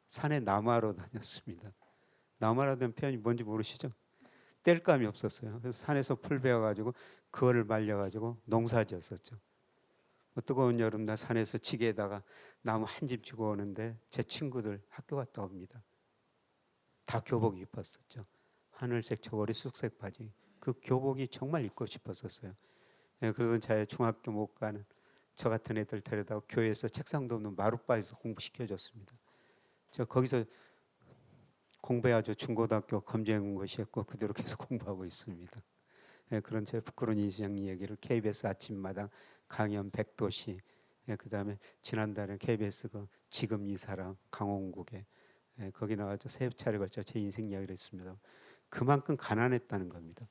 산에 나무하러 다녔습니다. 나무하러 다는 표현이 뭔지 모르시죠? 뗄감이 없었어요. 그래서 산에서 풀 베어가지고 그거를 말려가지고 농사지었었죠. 뜨거운 여름날 산에서 지게에다가 나무 한 집 주고 오는데 제 친구들 학교 갔다 옵니다. 다 교복 입었었죠. 하늘색 저고리 쑥색 바지. 그 교복이 정말 입고 싶었었어요. 그러던 차에 중학교 못 가는 저 같은 애들 데려다가 교회에서 책상도 없는 마룻바에서 공부시켜줬습니다. 저 거기서 공부해야죠. 중고등학교 검정한 것이었고 그대로 계속 공부하고 있습니다. 그런 제 부끄러운 인생 얘기를 KBS 아침마당 강연 백도시, 그다음에 지난달에 KBS 그 지금 이 사람 강원국에 거기 나와서 세 차례 걸쳐 제 인생 이야기를 했습니다. 그만큼 가난했다는 겁니다.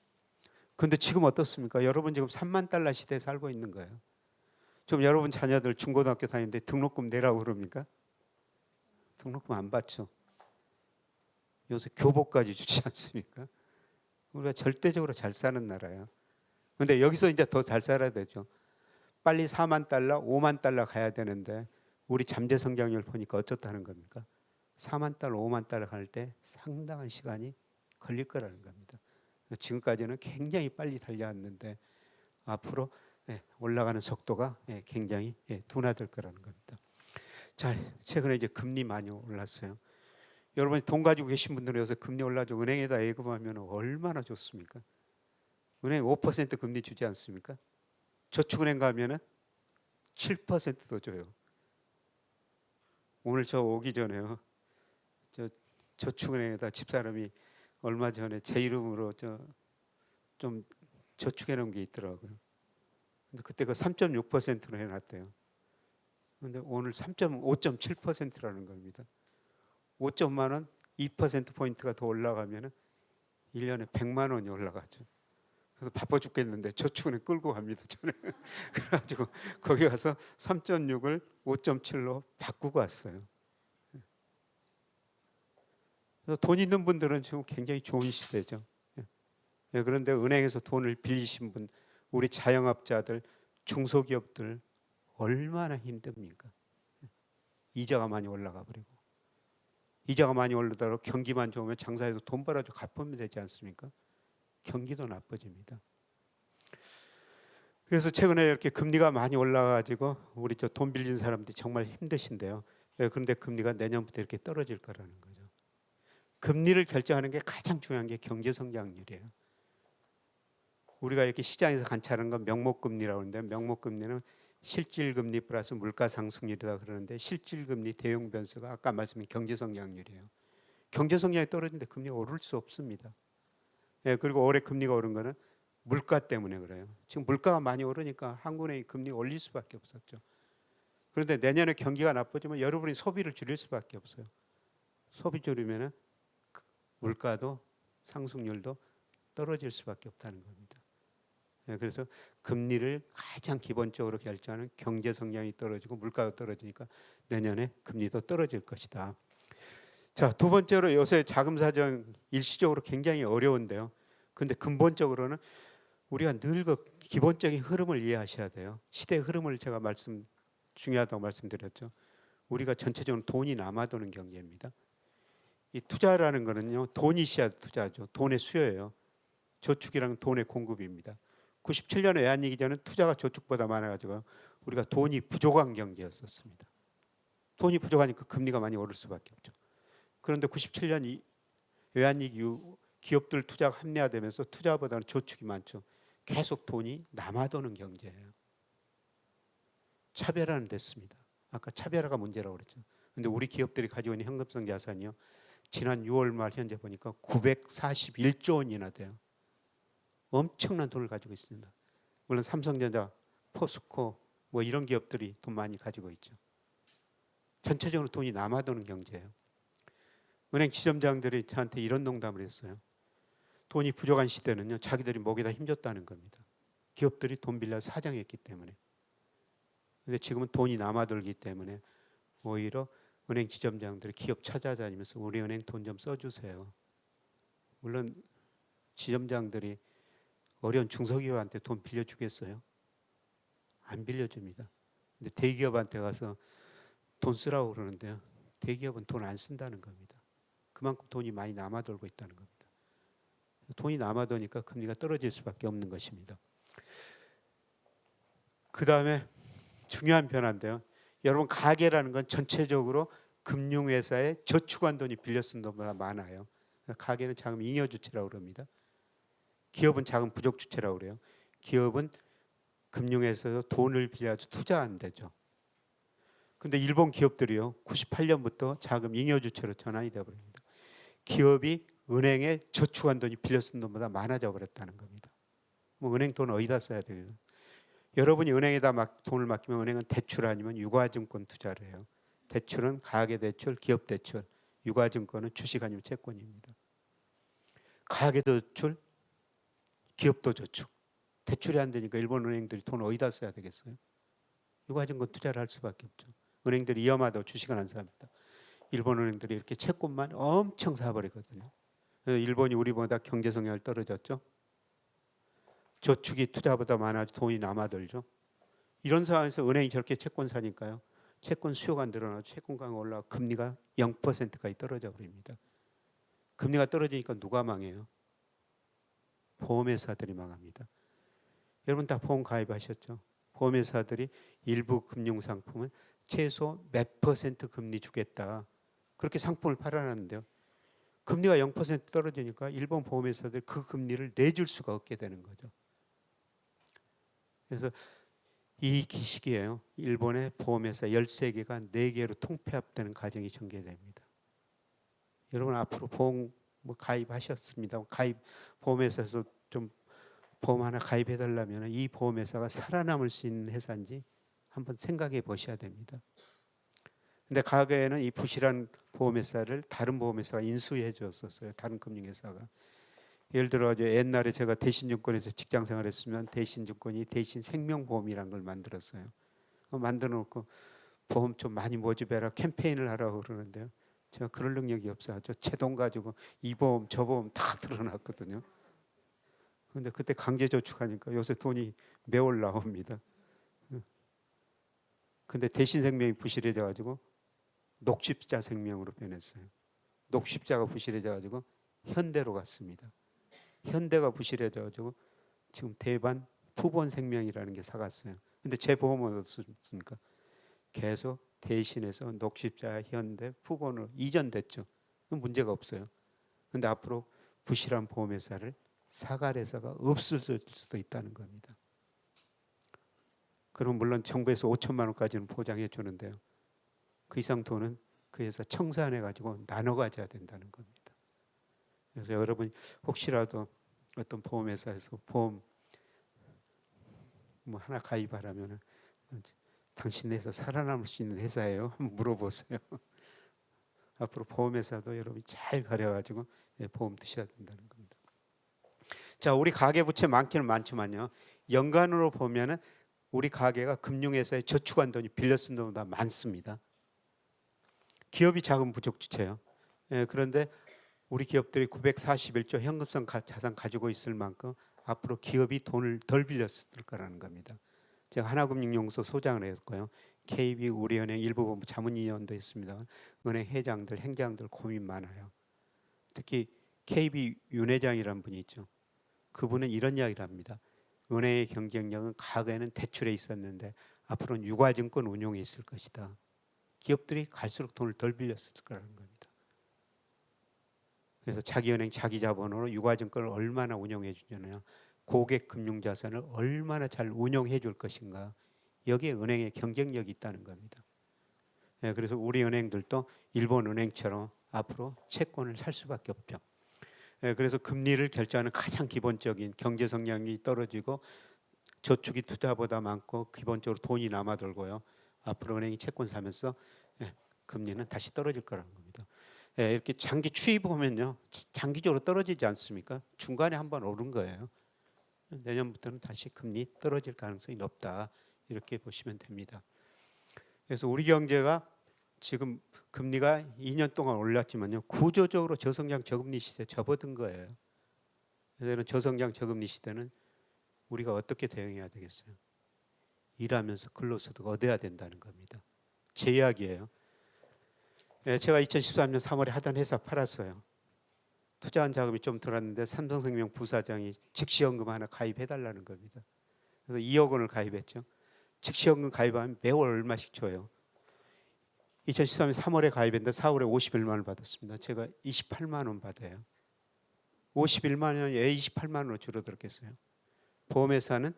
근데 지금 어떻습니까? 여러분 지금 3만 달러 시대에 살고 있는 거예요. 좀 여러분 자녀들 중고등학교 다니는데 등록금 내라고 그럽니까? 등록금 안 받죠. 요새 교복까지 주지 않습니까? 우리가 절대적으로 잘 사는 나라예요. 근데 여기서 이제 더 잘 살아야 되죠. 빨리 4만 달러, 5만 달러 가야 되는데 우리 잠재 성장률 보니까 어떻다는 겁니까? 4만 달러, 5만 달러 갈 때 상당한 시간이 걸릴 거라는 겁니다. 지금까지는 굉장히 빨리 달려왔는데 앞으로 올라가는 속도가 굉장히 둔화될 거라는 겁니다. 자, 최근에 이제 금리 많이 올랐어요. 여러분이 돈 가지고 계신 분들은 요새 금리 올라죠. 은행에다 예금하면 얼마나 좋습니까? 은행 5% 금리 주지 않습니까? 저축은행 가면은 7%도 줘요. 오늘 저 오기 전에요. 저 저축은행에다 집사람이 얼마 전에 제 이름으로 좀 저축해 놓은 게 있더라고요. 근데 그때 그 3.6%로 해놨대요. 근데 오늘 5.7%라는 겁니다. 5점만 원 2% 포인트가 더 올라가면은 1년에 100만 원이 올라가죠. 그래서 바빠 죽겠는데 저축은행 끌고 갑니다. 저는 그래가지고 거기 가서 3.6을 5.7로 바꾸고 왔어요. 그래서 돈 있는 분들은 지금 굉장히 좋은 시대죠. 그런데 은행에서 돈을 빌리신 분, 우리 자영업자들, 중소기업들 얼마나 힘듭니까? 이자가 많이 올라가 버리고, 이자가 많이 올라다가 경기만 좋으면 장사해서 돈 벌어서 갚으면 되지 않습니까? 경기도 나빠집니다. 그래서 최근에 이렇게 금리가 많이 올라가지고 우리 저 돈 빌린 사람들이 정말 힘드신데요. 그런데 금리가 내년부터 이렇게 떨어질 거라는 거죠. 금리를 결정하는 게 가장 중요한 게 경제 성장률이에요. 우리가 이렇게 시장에서 관찰하는 건 명목금리라고 하는데, 명목금리는 실질금리 플러스 물가상승률이다 그러는데, 실질금리 대응 변수가 아까 말씀드린 경제 성장률이에요. 경제 성장이 떨어지는데 금리가 오를 수 없습니다. 그리고 올해 금리가 오른 거는 물가 때문에 그래요. 지금 물가가 많이 오르니까 한국은행이 금리 올릴 수밖에 없었죠. 그런데 내년에 경기가 나빠지면 여러분이 소비를 줄일 수밖에 없어요. 소비 줄이면은 물가도 상승률도 떨어질 수밖에 없다는 겁니다. 그래서 금리를 가장 기본적으로 결정하는 경제 성장이 떨어지고 물가가 떨어지니까 내년에 금리도 떨어질 것이다. 자, 두 번째로 요새 자금 사정 일시적으로 굉장히 어려운데요. 근데 근본적으로는 우리가 늘 그 기본적인 흐름을 이해하셔야 돼요. 시대의 흐름을 제가 중요하다고 말씀드렸죠. 우리가 전체적으로 돈이 남아도는 경제입니다. 이 투자라는 거는요, 돈이 있어야 투자죠. 돈의 수요예요. 저축이랑 돈의 공급입니다. 97년에 외환위기 전에 투자가 저축보다 많아가지고 우리가 돈이 부족한 경제였었습니다. 돈이 부족하니까 금리가 많이 오를 수밖에 없죠. 그런데 97년 외환위기 이후 기업들 투자가 합리화되면서 투자보다는 저축이 많죠. 계속 돈이 남아도는 경제예요. 차별화는 됐습니다. 아까 차별화가 문제라고 그랬죠. 그런데 우리 기업들이 가지고 있는 현금성 자산이요, 지난 6월 말 현재 보니까 941조 원이나 돼요. 엄청난 돈을 가지고 있습니다. 물론 삼성전자, 포스코 뭐 이런 기업들이 돈 많이 가지고 있죠. 전체적으로 돈이 남아도는 경제예요. 은행 지점장들이 저한테 이런 농담을 했어요. 돈이 부족한 시대는요, 자기들이 목에다 힘줬다는 겁니다. 기업들이 돈 빌려 사정했기 때문에. 근데 지금은 돈이 남아돌기 때문에 오히려 은행 지점장들이 기업 찾아다니면서 우리 은행 돈 좀 써주세요. 물론 지점장들이 어려운 중소기업한테 돈 빌려주겠어요? 안 빌려줍니다. 근데 대기업한테 가서 돈 쓰라고 그러는데요. 대기업은 돈 안 쓴다는 겁니다. 그만큼 돈이 많이 남아돌고 있다는 겁니다. 돈이 남아도니까 금리가 떨어질 수밖에 없는 것입니다. 그 다음에 중요한 변화인데요. 여러분 가계라는 건 전체적으로 금융회사에 저축한 돈이 빌려 쓴 돈보다 많아요. 가계는 자금 잉여 주체라고 그럽니다. 기업은 자금 부족 주체라고 그래요. 기업은 금융회사에서 돈을 빌려서 투자한 데죠. 근데 일본 기업들이요. 98년부터 자금 잉여 주체로 전환이 되어 버립니다. 기업이 은행에 저축한 돈이 빌려 쓴 돈보다 많아져 버렸다는 겁니다. 뭐 은행 돈 어디다 써야 돼요? 여러분이 은행에다 돈을 맡기면 은행은 대출 아니면 유가증권 투자를 해요. 대출은 가계대출, 기업대출, 유가증권은 주식 아니면 채권입니다. 가계대출, 기업도 저축. 대출이 안 되니까 일본 은행들이 돈 어디다 써야 되겠어요? 유가증권 투자를 할 수밖에 없죠. 은행들이 위험하다고 주식은 안 삽니다. 일본 은행들이 이렇게 채권만 엄청 사버리거든요. 그래서 일본이 우리보다 경제 성장을 떨어졌죠. 저축이 투자보다 많아 돈이 남아들죠. 이런 상황에서 은행이 저렇게 채권 사니까요. 채권 수요가 늘어나고 채권가가 올라가고 금리가 0%까지 떨어져 버립니다. 금리가 떨어지니까 누가 망해요? 보험회사들이 망합니다. 여러분 다 보험 가입하셨죠? 보험회사들이 일부 금융상품은 최소 몇 퍼센트 금리 주겠다. 그렇게 상품을 팔아놨는데요. 금리가 0% 떨어지니까 일본 보험회사들이 그 금리를 내줄 수가 없게 되는 거죠. 그래서 이 시기에요. 일본의 보험회사 13개가 4개로 통폐합되는 과정이 전개됩니다. 여러분 앞으로 보험 가입하셨습니다. 보험회사에서 좀 보험 하나 가입해 달라면 이 보험회사가 살아남을 수 있는 회사인지 한번 생각해 보셔야 됩니다. 근데 과거에는 이 부실한 보험회사를 다른 보험회사가 인수해 줬었어요. 다른 금융회사가. 예를 들어 옛날에 제가 대신증권에서 직장 생활했으면 대신증권이 대신생명보험이라는 걸 만들었어요. 만들어 놓고 보험 좀 많이 모집해라 캠페인을 하라고 그러는데요. 제가 그럴 능력이 없어요. 제 돈 가지고 이 보험 저 보험 다 들어놨거든요. 그런데 그때 강제 저축하니까 요새 돈이 매월 나옵니다. 근데 대신생명이 부실해져 가지고 녹십자 생명으로 변했어요. 녹십자가 부실해져 가지고 현대로 갔습니다. 현대가 부실해져 가지고 지금 대반 푸본 생명이라는 게 사갔어요. 근데 제 보험은 어떻습니까? 계속 대신해서 녹십자, 현대, 푸본으로 이전됐죠. 문제가 없어요. 근데 앞으로 부실한 보험회사를 사갈 회사가 없을 수도 있다는 겁니다. 그럼 물론 정부에서 5천만 원까지는 보장해 주는데요. 그 이상 돈은 그 회사 청산해 가지고 나눠 가져야 된다는 겁니다. 그래서 여러분 혹시라도 어떤 보험회사에서 보험 뭐 하나 가입하라면 당신네에서 살아남을 수 있는 회사예요? 한번 물어보세요. 앞으로 보험회사도 여러분이 잘 가려가지고 보험 드셔야 된다는 겁니다. 자, 우리 가계부채 많기는 많지만요. 연간으로 보면은 우리 가계가 금융회사에 저축한 돈이 빌려 쓴 돈보다 많습니다. 기업이 자금 부족 주체예요. 그런데 우리 기업들이 941조 현금성 자산 가지고 있을 만큼 앞으로 기업이 돈을 덜 빌렸을 거라는 겁니다. 제가 하나금융연구소 소장을 했고요. KB 우리은행 일부본부 자문위원도 있습니다. 은행 회장들, 행장들 고민 많아요. 특히 KB 윤 회장이라는 분이 있죠. 그분은 이런 이야기를 합니다. 은행의 경쟁력은 과거에는 대출에 있었는데 앞으로는 유가증권 운용에 있을 것이다. 기업들이 갈수록 돈을 덜 빌렸을 거라는 겁니다. 그래서 자기 은행 자기 자본으로 유가증권을 얼마나 운용해 주냐면 고객 금융자산을 얼마나 잘 운용해 줄 것인가. 여기에 은행의 경쟁력이 있다는 겁니다. 그래서 우리 은행들도 일본 은행처럼 앞으로 채권을 살 수밖에 없죠. 그래서 금리를 결정하는 가장 기본적인 경제 성장이 떨어지고 저축이 투자보다 많고 기본적으로 돈이 남아돌고요. 앞으로 은행이 채권 사면서 금리는 다시 떨어질 거라는 겁니다. 예, 이렇게 장기 추이 보면요, 장기적으로 떨어지지 않습니까? 중간에 한번 오른 거예요. 내년부터는 다시 금리 떨어질 가능성이 높다, 이렇게 보시면 됩니다. 그래서 우리 경제가 지금 금리가 2년 동안 올랐지만요, 구조적으로 저성장 저금리 시대에 접어든 거예요. 그래서 이런 저성장 저금리 시대는 우리가 어떻게 대응해야 되겠어요? 일하면서 근로소득 얻어야 된다는 겁니다. 제 이야기예요. 예, 제가 2013년 3월에 하던 회사 팔았어요. 투자한 자금이 좀 들었는데 삼성생명 부사장이 즉시연금 하나 가입해달라는 겁니다. 그래서 2억 원을 가입했죠. 즉시연금 가입하면 매월 얼마씩 줘요. 2013년 3월에 가입했는데 4월에 51만 원을 받았습니다. 제가 28만 원 받아요. 51만 원이 왜 28만 원으로 줄어들었겠어요? 보험회사는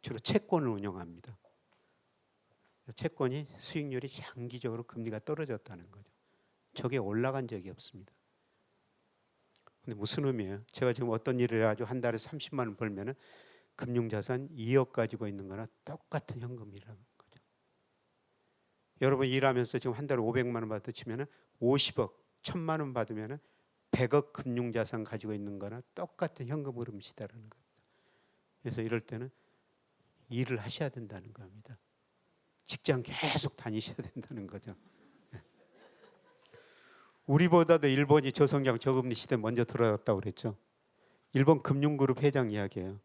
주로 채권을 운영합니다. 채권이 수익률이 장기적으로 금리가 떨어졌다는 거죠. 저게 올라간 적이 없습니다. 근데 무슨 의미예요? 제가 지금 어떤 일을 해가지고 한 달에 30만 원 벌면은 금융자산 2억 가지고 있는 거나 똑같은 현금이라는 거죠. 여러분 일하면서 지금 한 달에 500만 원 받으시면은 50억, 1000만 원 받으면은 100억 금융자산 가지고 있는 거나 똑같은 현금 흐름이시다라는 겁니다. 그래서 이럴 때는 일을 하셔야 된다는 겁니다. 직장 계속 다니셔야 된다는 거죠. 우리보다도 일본이 저성장 저금리 시대 먼저 들어갔다고 그랬죠. 일본 금융그룹 회장 이야기예요.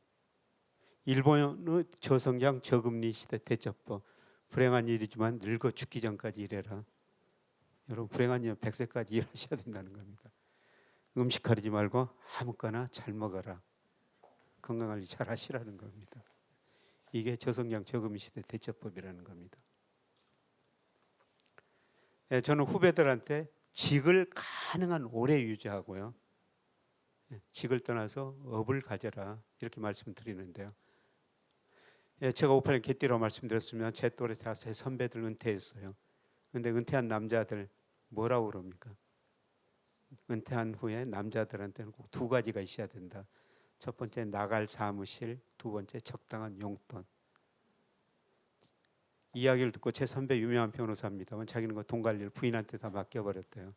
일본의 저성장 저금리 시대 대처법. 불행한 일이지만 늙어 죽기 전까지 일해라. 여러분 불행한 일은 100세까지 일하셔야 된다는 겁니다. 음식 가리지 말고 아무거나 잘 먹어라. 건강관리 잘 하시라는 겁니다. 이게 저성장 저금리 시대 대처법이라는 겁니다. 예, 저는 후배들한테 직을 가능한 오래 유지하고요. 예, 직을 떠나서 업을 가져라 이렇게 말씀드리는데요. 예, 제가 58년 개띠라고 말씀드렸으면 제 또래 다 제 선배들 은퇴했어요. 근데 은퇴한 남자들 뭐라고 그럽니까? 은퇴한 후에 남자들한테는 꼭 두 가지가 있어야 된다. 첫 번째 나갈 사무실, 두 번째 적당한 용돈. 이야기를 듣고 제 선배 유명한 변호사입니다만 자기는 그 돈 관리를 부인한테 다 맡겨버렸대요.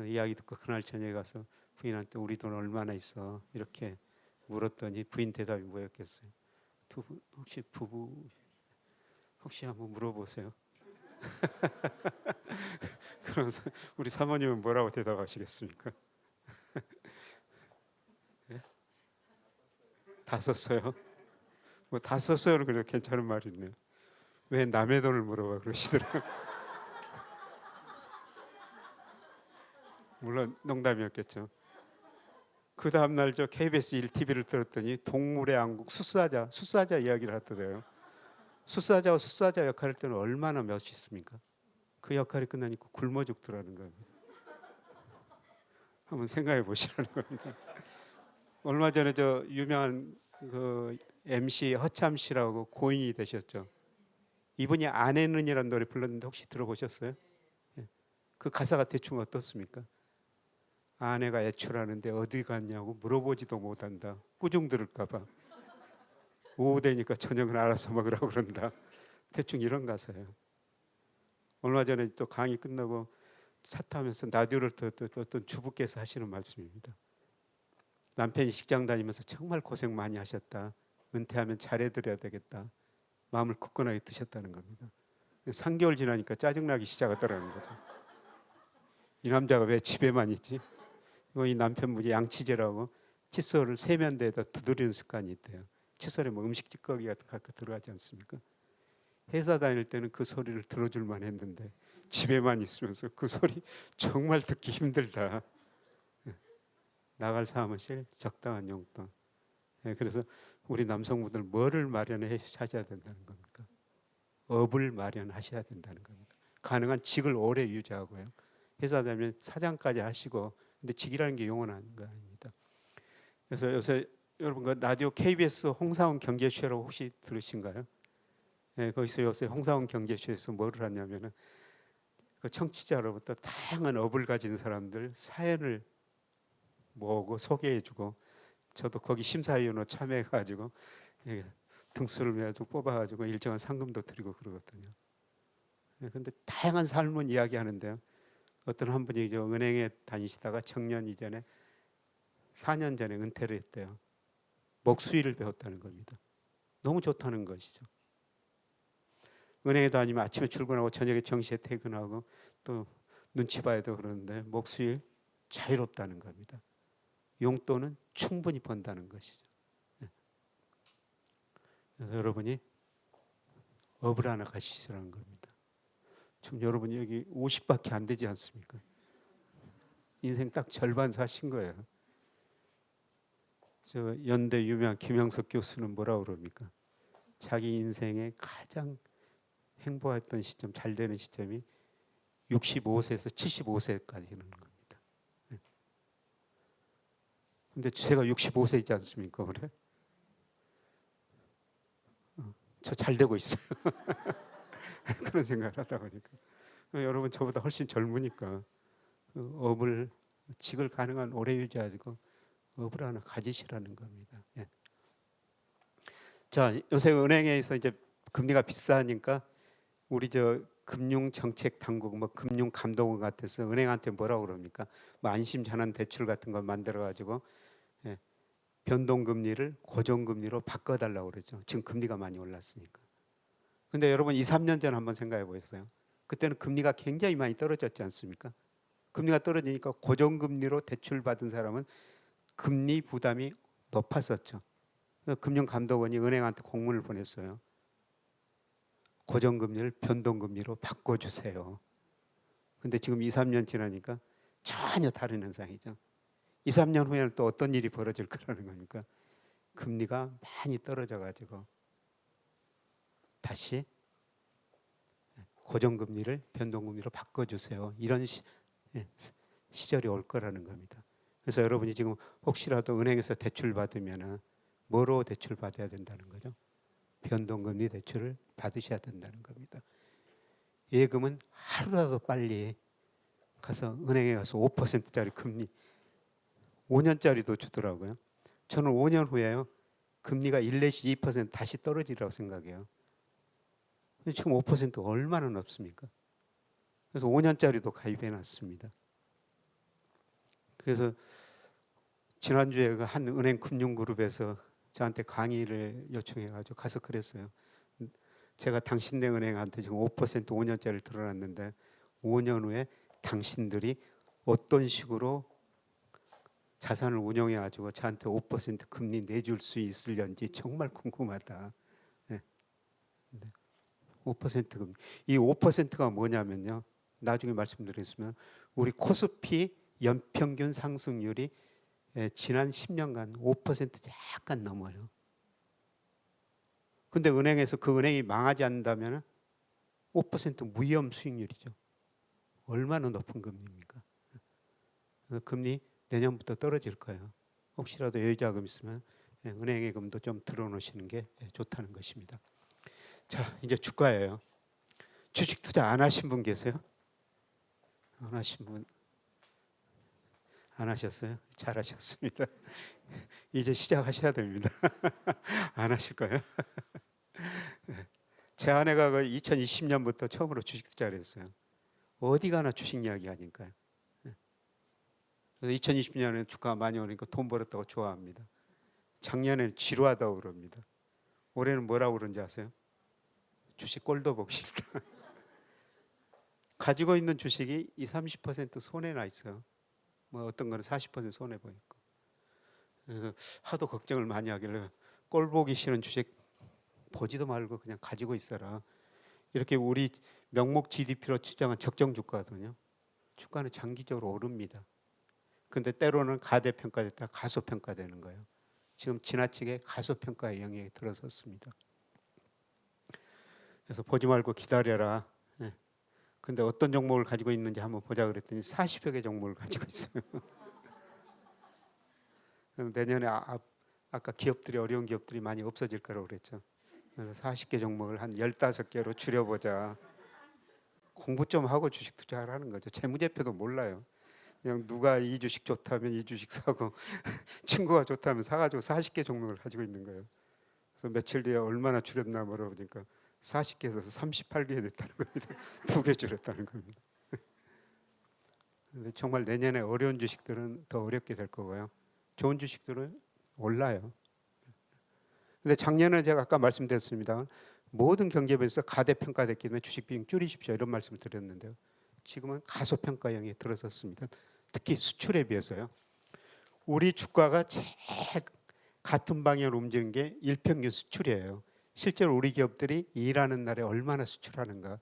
이야기 듣고 그날 저녁에 가서 부인한테 우리 돈 얼마나 있어 이렇게 물었더니 부인 대답이 뭐였겠어요? 두 분 혹시 부부 혹시 한번 물어보세요. 그래서 우리 사모님은 뭐라고 대답하시겠습니까? 네? 다 썼어요. 뭐 다 썼어요는 그래도 괜찮은 말이네요. 왜 남의 돈을 물어봐 그러시더라고요. 물론 농담이었겠죠. 그 다음날 저 KBS 1TV를 들었더니 동물의 왕국 수사자 이야기를 하더래요. 수사자 역할을 때는 얼마나 멋있습니까? 그 역할이 끝나니까 굶어 죽더라는 겁니다. 한번 생각해 보시라는 겁니다. 얼마 전에 저 유명한 그 MC 허참 씨라고 고인이 되셨죠. 이분이 아내는이라는 노래 불렀는데 혹시 들어보셨어요? 예. 그 가사가 대충 어떻습니까? 아내가 애출하는데 어디 갔냐고 물어보지도 못한다. 꾸중 들을까 봐. 오후 되니까 저녁은 알아서 먹으라고 그런다. 대충 이런 가사예요. 얼마 전에 또 강의 끝나고 차 타면서 라디오를 듣던 어떤 주부께서 하시는 말씀입니다. 남편이 직장 다니면서 정말 고생 많이 하셨다. 은퇴하면 잘해드려야 되겠다. 마음을 굳건하게 드셨다는 겁니다. 3개월 지나니까 짜증나기 시작하더라는 거죠. 이 남자가 왜 집에만 있지? 이 남편분이 양치질하고 칫솔을 세면대에다 두드리는 습관이 있대요. 칫솔에 뭐 음식 찌꺼기 같은 거 들어가지 않습니까? 회사 다닐 때는 그 소리를 들어줄만 했는데 집에만 있으면서 그 소리 정말 듣기 힘들다. 나갈 사무실 적당한 용돈. 그래서 우리 남성분들 뭐를 마련해 하셔야 된다는 겁니까? 업을 마련하셔야 된다는 겁니다. 가능한 직을 오래 유지하고요. 회사 다니면 사장까지 하시고, 근데 직이라는 게 영원한 거 아닙니다. 그래서 요새 여러분 그 라디오 KBS 홍사훈 경제쇼라고 혹시 들으신가요? 네, 거기서 요새 홍사훈 경제쇼에서 뭐를 하냐면은 그 청취자로부터 다양한 업을 가진 사람들 사연을 모으고 소개해주고, 저도 거기 심사위원으로 참여해가지고 등수를 매주 뽑아가지고 일정한 상금도 드리고 그러거든요. 근데 다양한 삶은 이야기하는데요. 어떤 한 분이 은행에 다니시다가 청년 이전에 4년 전에 은퇴를 했대요. 먹수일을 배웠다는 겁니다. 너무 좋다는 것이죠. 은행에 다니면 아침에 출근하고 저녁에 정시에 퇴근하고 또 눈치 봐야 되고 그러는데 먹수일 자유롭다는 겁니다. 용돈은 충분히 번다는 것이죠. 그래서 여러분이 업을 하나 가시라는 겁니다. 지금 여러분 여기 50밖에 안 되지 않습니까? 인생 딱 절반 사신 거예요. 저 연대 유명 김영석 교수는 뭐라고 그럽니까? 자기 인생의 가장 행복했던 시점, 잘 되는 시점이 65세에서 75세까지는 겁니다. 근데 제가 65세이지 않습니까? 그래? 저 잘 되고 있어요. 그런 생각을 하다 보니까 여러분 저보다 훨씬 젊으니까 업을 직을 가능한 오래 유지하고 업을 하나 가지시라는 겁니다. 예. 자, 요새 은행에서 이제 금리가 비싸니까 우리 저 금융정책 당국 뭐 금융감독원 같아서 은행한테 뭐라고 그럽니까? 뭐 안심 전환 대출 같은 거 만들어 가지고 예, 변동금리를 고정금리로 바꿔달라고 그러죠. 지금 금리가 많이 올랐으니까. 근데 여러분 2, 3년 전 한번 생각해 보셨어요? 그때는 금리가 굉장히 많이 떨어졌지 않습니까? 금리가 떨어지니까 고정금리로 대출 받은 사람은 금리 부담이 높았었죠. 금융감독원이 은행한테 공문을 보냈어요. 고정금리를 변동금리로 바꿔주세요. 근데 지금 2, 3년 지나니까 전혀 다른 현상이죠. 2, 3년 후에는 또 어떤 일이 벌어질 거라는 겁니까? 금리가 많이 떨어져 가지고 다시 고정금리를 변동금리로 바꿔주세요. 이런 시절이 올 거라는 겁니다. 그래서 여러분이 지금 혹시라도 은행에서 대출 받으면은 뭐로 대출 받아야 된다는 거죠? 변동금리 대출을 받으셔야 된다는 겁니다. 예금은 하루라도 빨리 가서 은행에 가서 5%짜리 금리 5년짜리도 주더라고요. 저는 5년 후에요. 금리가 1 내지 2% 다시 떨어지라고 생각해요. 지금 5% 얼마나 높습니까? 그래서 5년짜리도 가입해 놨습니다. 그래서 지난주에 한 은행 금융그룹에서 저한테 강의를 요청해 가지고 가서 그랬어요. 제가 당신네 은행한테 지금 5% 5년짜리를 들어놨는데 5년 후에 당신들이 어떤 식으로 자산을 운용해 가지고 저한테 5% 금리 내줄 수 있을런지 정말 궁금하다. 네. 5% 금리. 이 5%가 뭐냐면요. 나중에 말씀드리겠지만 우리 코스피 연평균 상승률이 지난 10년간 5% 약간 넘어요. 근데 은행에서 그 은행이 망하지 않는다면 5% 무위험 수익률이죠. 얼마나 높은 금리입니까? 금리 내년부터 떨어질 거예요. 혹시라도 여유자금 있으면 은행의 금도 좀 들어놓으시는 게 좋다는 것입니다. 자, 이제 주가예요. 주식 투자 안 하신 분 계세요? 안 하신 분? 안 하셨어요? 잘하셨습니다. 이제 시작하셔야 됩니다. 안 하실 거예요? 제 아내가 2020년부터 처음으로 주식 투자를 했어요. 어디 가나 주식 이야기 하니까요. 그래서 2020년에 주가가 많이 오니까 돈 벌었다고 좋아합니다. 작년에는 지루하다고 그럽니다. 올해는 뭐라고 그런지 아세요? 주식 꼴도 보기 싫다. 가지고 있는 주식이 20, 30% 손해 나 있어요. 뭐 어떤 거는 40% 손해 보이고. 그래서 하도 걱정을 많이 하길래 꼴 보기 싫은 주식 보지도 말고 그냥 가지고 있어라. 이렇게 우리 명목 GDP로 추정한 적정 주가거든요. 주가는 장기적으로 오릅니다. 근데 때로는 가대평가됐다 가소평가되는 거예요. 지금 지나치게 가소평가의 영역에 들어섰습니다. 그래서 보지 말고 기다려라. 예. 근데 어떤 종목을 가지고 있는지 한번 보자 그랬더니 40여 개 종목을 가지고 있어요. 내년에 아까 기업들이 어려운 기업들이 많이 없어질 거라고 그랬죠. 그래서 40개 종목을 한 15개로 줄여보자. 공부 좀 하고 주식 투자하라는 거죠. 재무제표도 몰라요. 그냥 누가 이 주식 좋다면 이 주식 사고 친구가 좋다면 사가지고 40개 종목을 가지고 있는 거예요. 그래서 며칠 뒤에 얼마나 줄였나 물어보니까 40개에서 38개 됐다는 겁니다. 2개 줄였다는 겁니다. 근데 정말 내년에 어려운 주식들은 더 어렵게 될 거고요. 좋은 주식들은 올라요. 근데 작년에 제가 아까 말씀드렸습니다. 모든 경제부에서 가대평가됐기 때문에 주식 비중 줄이십시오 이런 말씀을 드렸는데요. 지금은 가소평가형에 들어섰습니다. 특히 수출에 비해서요. 우리 주가가 제일 같은 방향으로 움직이는 게 일평균 수출이에요. 실제로 우리 기업들이 일하는 날에 얼마나 수출하는가.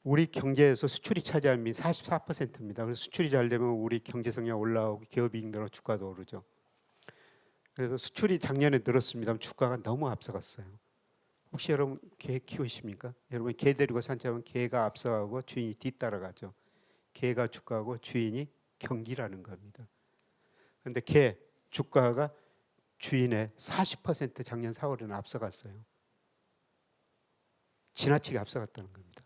우리 경제에서 수출이 차지하는 44%입니다. 그래서 수출이 잘 되면 우리 경제 성장 올라오고 기업 이익 늘어 주가도 오르죠. 그래서 수출이 작년에 늘었습니다. 주가가 너무 앞서갔어요. 혹시 여러분 개 키우십니까? 여러분 개 데리고 산책하면 개가 앞서가고 주인이 뒤따라가죠. 개가 주가고 주인이 경기라는 겁니다. 그런데 개 주가가 주인의 40% 작년 4월에는 앞서갔어요. 지나치게 앞서갔다는 겁니다.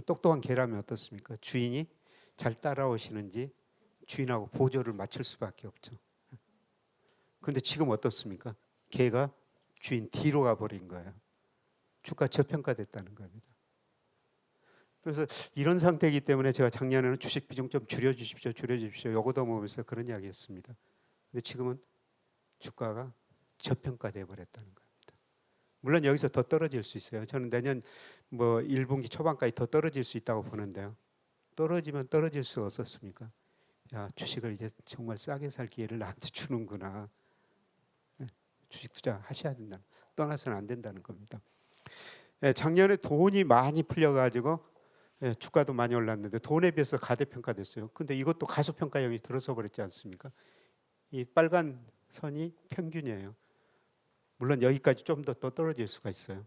똑똑한 개라면 어떻습니까? 주인이 잘 따라오시는지 주인하고 보조를 맞출 수밖에 없죠. 그런데 지금 어떻습니까? 개가 주인 뒤로 가버린 거예요. 주가 저평가됐다는 겁니다. 그래서 이런 상태이기 때문에 제가 작년에는 주식 비중 좀 줄여주십시오, 줄여주십시오. 요거도 먹으면서 그런 이야기했습니다. 근데 지금은 주가가 저평가돼 버렸다는 겁니다. 물론 여기서 더 떨어질 수 있어요. 저는 내년 뭐 1분기 초반까지 더 떨어질 수 있다고 보는데요. 떨어지면 떨어질 수 없었습니까? 야, 주식을 이제 정말 싸게 살 기회를 나한테 주는구나. 주식 투자 하셔야 된다. 떠나서는 안 된다는 겁니다. 작년에 돈이 많이 풀려가지고 주가도 많이 올랐는데 돈에 비해서 가대평가됐어요. 근데 이것도 가소평가형이 들어서 버렸지 않습니까? 이 빨간 선이 평균이에요. 물론 여기까지 좀 더 떨어질 수가 있어요.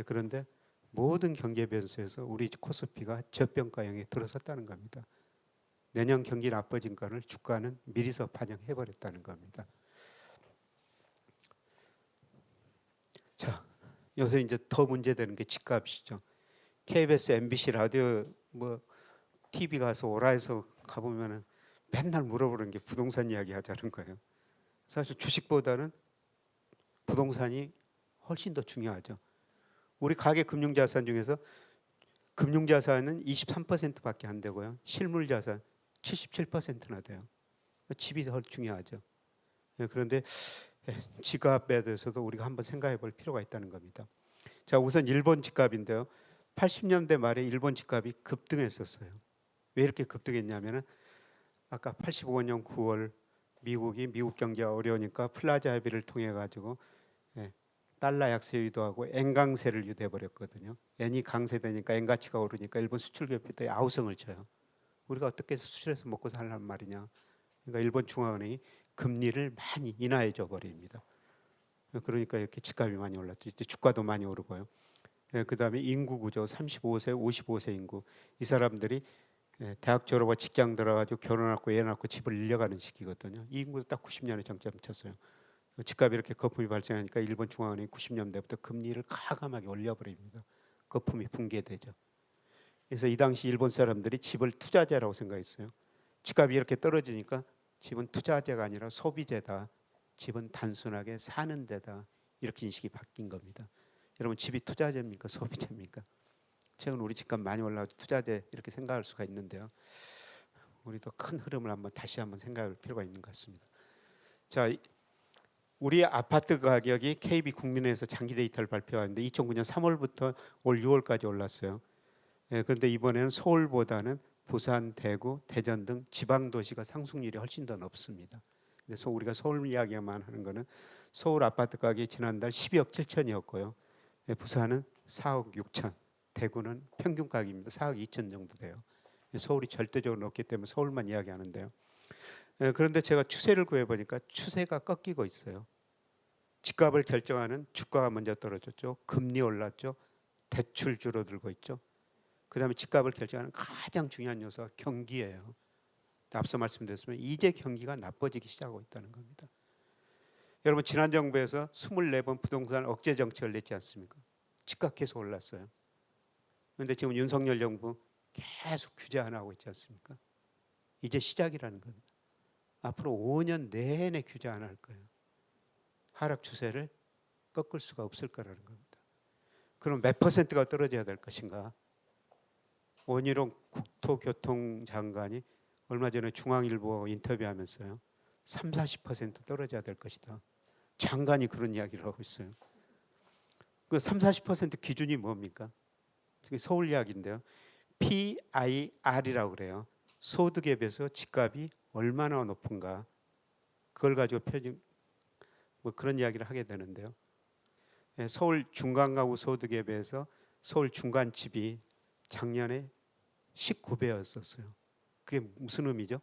그런데 모든 경제 변수에서 우리 코스피가 저평가형에 들어섰다는 겁니다. 내년 경기 나빠진 거를 주가는 미리서 반영해 버렸다는 겁니다. 자, 요새 이제 더 문제되는 게 집값이죠. KBS, MBC 라디오 뭐 TV 가서 오라에서 가보면은 맨날 물어보는 게 부동산 이야기 하자는 거예요. 사실 주식보다는 부동산이 훨씬 더 중요하죠. 우리 가계 금융자산 중에서 금융자산은 23%밖에 안 되고요. 실물자산 77%나 돼요. 집이 더 중요하죠. 그런데 집값에 대해서도 우리가 한번 생각해 볼 필요가 있다는 겁니다. 자, 우선 일본 집값인데요. 80년대 말에 일본 집값이 급등했었어요. 왜 이렇게 급등했냐면은 아까 85년 9월 미국이 미국 경제가 어려우니까 플라자 합의를 통해 가지고 달러 약세 유도하고 엔 강세를 유도해 버렸거든요. 엔이 강세되니까 엔 가치가 오르니까 일본 수출 기업들이 아우성을 쳐요. 우리가 어떻게 해서 수출해서 먹고 살란 말이냐. 그러니까 일본 중앙은행이 금리를 많이 인하해 줘 버립니다. 그러니까 이렇게 집값이 많이 올랐죠. 이제 주가도 많이 오르고요. 그다음에 인구 구조 35세, 55세 인구 이 사람들이 대학 졸업하고 직장 들어가지고 결혼하고 애 낳고 집을 늘려가는 시기거든요. 이 인구도 딱 90년에 정점 쳤어요. 집값이 이렇게 거품이 발생하니까 일본 중앙은행이 90년대부터 금리를 과감하게 올려버립니다. 거품이 붕괴되죠. 그래서 이 당시 일본 사람들이 집을 투자재라고 생각했어요. 집값이 이렇게 떨어지니까 집은 투자재가 아니라 소비재다. 집은 단순하게 사는 데다. 이렇게 인식이 바뀐 겁니다. 여러분 집이 투자재입니까? 소비재입니까? 최근 우리 집값 많이 올라가서 투자재 이렇게 생각할 수가 있는데요. 우리도 큰 흐름을 다시 한번 생각할 필요가 있는 것 같습니다. 자, 우리 아파트 가격이 KB 국민은행에서 장기 데이터를 발표하는데 2009년 3월부터 올 6월까지 올랐어요. 그런데 이번에는 서울보다는 부산, 대구, 대전 등 지방 도시가 상승률이 훨씬 더 높습니다. 그래서 우리가 서울 이야기만 하는 거는 서울 아파트 가격이 지난달 12억 7천이었고요. 부산은 4억 6천, 대구는 평균 가격입니다. 4억 2천 정도 돼요. 서울이 절대적으로 높기 때문에 서울만 이야기하는데요. 그런데 제가 추세를 구해보니까 추세가 꺾이고 있어요. 집값을 결정하는 주가가 먼저 떨어졌죠. 금리 올랐죠. 대출 줄어들고 있죠. 그다음에 집값을 결정하는 가장 중요한 요소가 경기예요. 앞서 말씀드렸지만 이제 경기가 나빠지기 시작하고 있다는 겁니다. 여러분 지난 정부에서 24번 부동산 억제 정책을 냈지 않습니까? 집값 계속 올랐어요. 그런데 지금 윤석열 정부 계속 규제 하나 하고 있지 않습니까? 이제 시작이라는 겁니다. 앞으로 5년 내내 규제 안 할 거예요. 하락 추세를 꺾을 수가 없을 거라는 겁니다. 그럼 몇 퍼센트가 떨어져야 될 것인가? 원희룡 국토교통장관이 얼마 전에 중앙일보 인터뷰하면서요. 30-40% 떨어져야 될 것이다. 장관이 그런 이야기를 하고 있어요. 그 30-40% 기준이 뭡니까? 서울 이야기인데요. PIR이라고 그래요. 소득에 비해서 집값이 얼마나 높은가. 그걸 가지고 뭐 그런 이야기를 하게 되는데요. 서울 중간 가구 소득에 비해서 서울 중간 집이 작년에 19배였었어요. 그게 무슨 의미죠?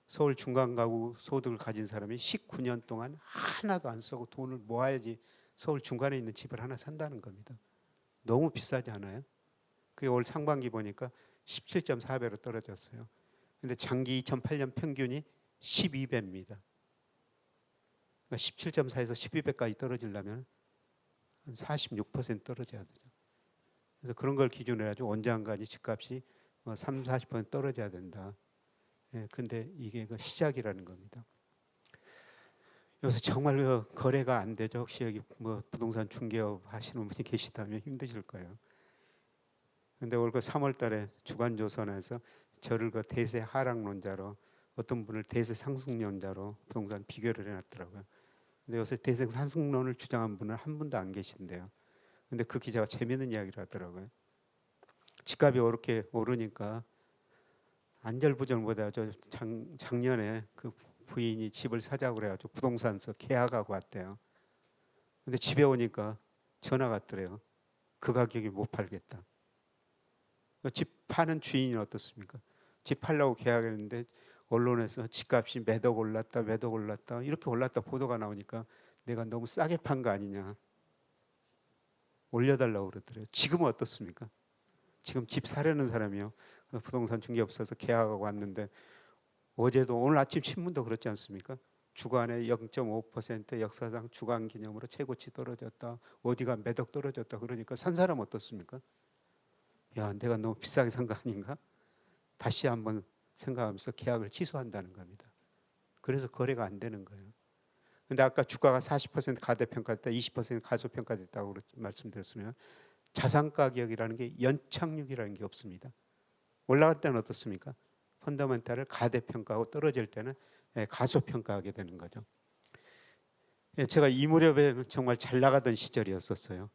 서울 중간 가구 소득을 가진 사람이 19년 동안 하나도 안 쓰고 돈을 모아야지 서울 중간에 있는 집을 하나 산다는 겁니다. 너무 비싸지 않아요? 그게 올 상반기 보니까 17.4배로 떨어졌어요. 근데 장기 2008년 평균이 12배입니다. 그러니까 17.4에서 12배까지 떨어지려면 한 46% 떨어져야 되죠. 그래서 그런 걸 기준으로 해가지고 원장가지 집값이 30-40% 떨어져야 된다. 근데 이게 그 시작이라는 겁니다. 요새 정말 그 거래가 안 되죠. 혹시 여기 뭐 부동산 중개업 하시는 분이 계시다면 힘드실 거예요. 근데 올 그 3월달에 주간조선에서 저를 그 대세 하락론자로 어떤 분을 대세 상승론자로 부동산 비교를 해놨더라고요. 근데 요새 대세 상승론을 주장한 분은 한 분도 안 계신데요. 근데 그 기자가 재미있는 이야기를 하더라고요. 집값이 이렇게 오르니까 안절부절 못해요. 작년에 그 부인이 집을 사자고 그래가지고 부동산서 계약하고 왔대요. 근데 집에 오니까 전화가 왔더래요. 그 가격에 못 팔겠다. 집 파는 주인이 어떻습니까? 집 팔려고 계약했는데 언론에서 집값이 매덕 올랐다 이렇게 올랐다 보도가 나오니까 내가 너무 싸게 판 거 아니냐 올려달라고 그러더래요. 지금은 어떻습니까? 지금 집 사려는 사람이요. 부동산 중개업소에서 계약하고 왔는데 어제도 오늘 아침 신문도 그렇지 않습니까? 주간에 0.5% 역사상 주간 기념으로 최고치 떨어졌다. 어디가 매덕 떨어졌다. 그러니까 산 사람 어떻습니까? 야, 내가 너무 비싸게 산 거 아닌가? 다시 한번 생각하면서 계약을 취소한다는 겁니다. 그래서 거래가 안 되는 거예요. 근데 아까 주가가 40% 가대평가됐다, 20% 가소평가됐다고 말씀드렸으면 자산 가격이라는 게 연착륙이라는 게 없습니다. 올라갈 때는 어떻습니까? 펀더멘탈을 가대평가하고 떨어질 때는 가소평가하게 되는 거죠. 제가 이 무렵에 정말 잘 나가던 시절이었었어요.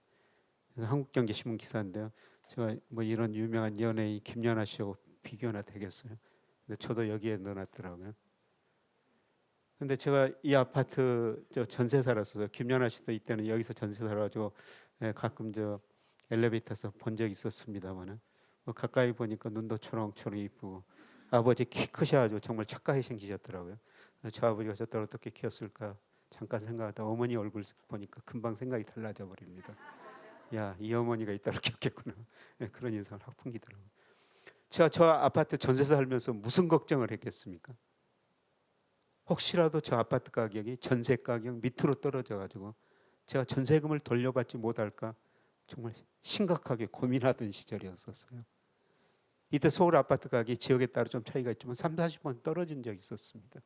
한국경제신문 기사인데요. 제가 뭐 이런 유명한 연예인 김연아 씨하고 비교나 되겠어요. 근데 저도 여기에 넣어놨더라고요. 근데 제가 이 아파트 저 전세 살았어요. 김연아 씨도 이때는 여기서 전세 살아가지고 가끔 저 엘리베이터에서 본 적이 있었습니다만은 뭐 가까이 보니까 눈도 초롱초롱 이쁘고 아버지 키 크셔가지고 정말 착하게 생기셨더라고요. 저 아버지가 저를 어떻게 키웠을까 잠깐 생각하다 어머니 얼굴 보니까 금방 생각이 달라져 버립니다. 야, 이 어머니가 이따로 키웠겠구나. 그런 인상을 확 풍기더라고요. 제가 저 아파트 전세 살면서 무슨 걱정을 했겠습니까? 혹시라도 저 아파트 가격이 전세 가격 밑으로 떨어져가지고 제가 전세금을 돌려받지 못할까 정말 심각하게 고민하던 시절이었었어요. 이때 서울 아파트 가격이 지역에 따라 좀 차이가 있지만 30-40% 떨어진 적이 있었습니다.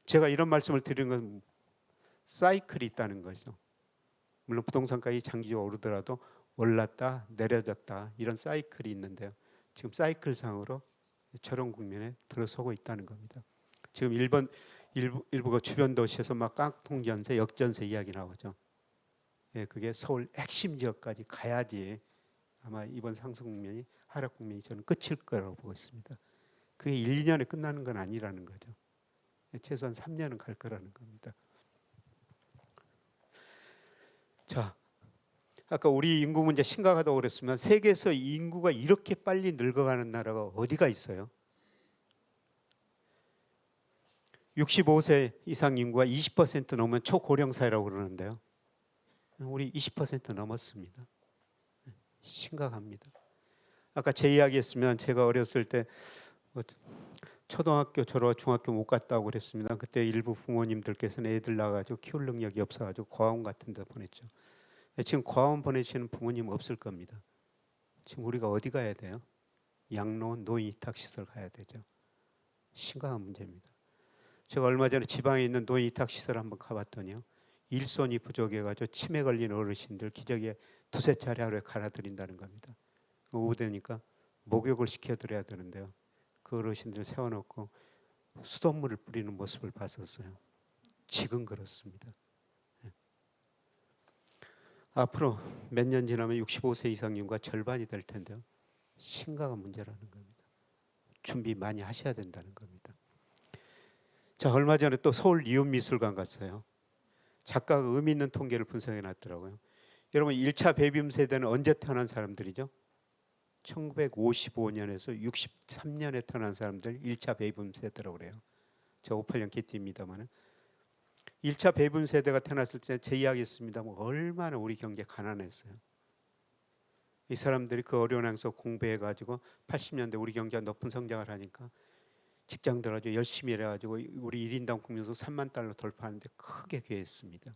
제가 이런 말씀을 드리는 건 사이클이 있다는 거죠. 물론 부동산 가격이 장기적으로 오르더라도 올랐다 내려졌다 이런 사이클이 있는데요. 지금 사이클상으로 저런 국면에 들어서고 있다는 겁니다. 지금 일부가 주변 도시에서 막 깡통전세, 역전세 이야기 나오죠. 그게 서울 핵심 지역까지 가야지 아마 이번 상승 국면이 하락 국면이 저는 끝일 거라고 보고 있습니다. 그게 1, 2년에 끝나는 건 아니라는 거죠. 최소한 3년은 갈 거라는 겁니다. 자, 아까 우리 인구 문제 심각하다고 그랬으면 세계에서 인구가 이렇게 빨리 늙어가는 나라가 어디가 있어요? 65세 이상 인구가 20% 넘으면 초고령 사회라고 그러는데요. 우리 20% 넘었습니다. 심각합니다. 아까 제 이야기했으면 제가 어렸을 때 초등학교 졸업, 중학교 못 갔다고 그랬습니다. 그때 일부 부모님들께서는 애들 낳아가지고 키울 능력이 없어가지고 고아원 같은 데 보냈죠. 지금 고아원 보내시는 부모님 없을 겁니다. 지금 우리가 어디 가야 돼요? 양로원, 노인 위탁시설 가야 되죠. 심각한 문제입니다. 제가 얼마 전에 지방에 있는 노인 위탁시설 한번 가봤더니요. 일손이 부족해가지고 치매 걸린 어르신들 기저귀에 두세 차례 하루에 갈아드린다는 겁니다. 오후 되니까 목욕을 시켜드려야 되는데요. 그 어르신들 세워놓고 수돗물을 뿌리는 모습을 봤었어요. 지금 그렇습니다. 앞으로 몇 년 지나면 65세 이상 인구가 절반이 될 텐데요. 심각한 문제라는 겁니다. 준비 많이 하셔야 된다는 겁니다. 자, 얼마 전에 또 서울 이웃미술관 갔어요. 작가가 의미 있는 통계를 분석해 놨더라고요. 여러분 1차 베이비 세대는 언제 태어난 사람들이죠? 1955년에서 63년에 태어난 사람들 1차 베이비 세대라고 그래요. 저 58년 개띠입니다만 1차 베이비 세대가 태어났을 때 제 이야기했습니다. 얼마나 우리 경제 가난했어요. 이 사람들이 그 어려운 항소 공부해가지고 80년대 우리 경제가 높은 성장을 하니까 직장 들어가지고 열심히 일해가지고 우리 1인당 국민소득 3만 달러 돌파하는데 크게 괴했습니다.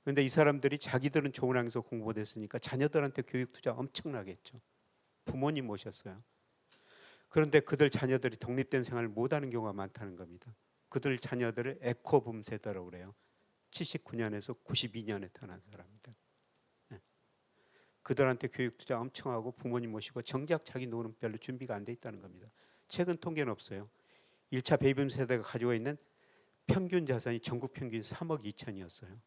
그런데 이 사람들이 자기들은 좋은 학교에서 공부 못했으니까 자녀들한테 교육 투자 엄청나게 했죠. 부모님 모셨어요. 그런데 그들 자녀들이 독립된 생활을 못하는 경우가 많다는 겁니다. 그들 자녀들을 에코붐 세대라고 그래요. 79년에서 92년에 태어난 사람들. 그들한테 교육 투자 엄청 하고 부모님 모시고 정작 자기 노는 별로 준비가 안 돼 있다는 겁니다. 최근 통계는 없어요. 1차 베이비 세대가 가지고 있는 평균 자산이 전국 평균 3억 2천이었어요.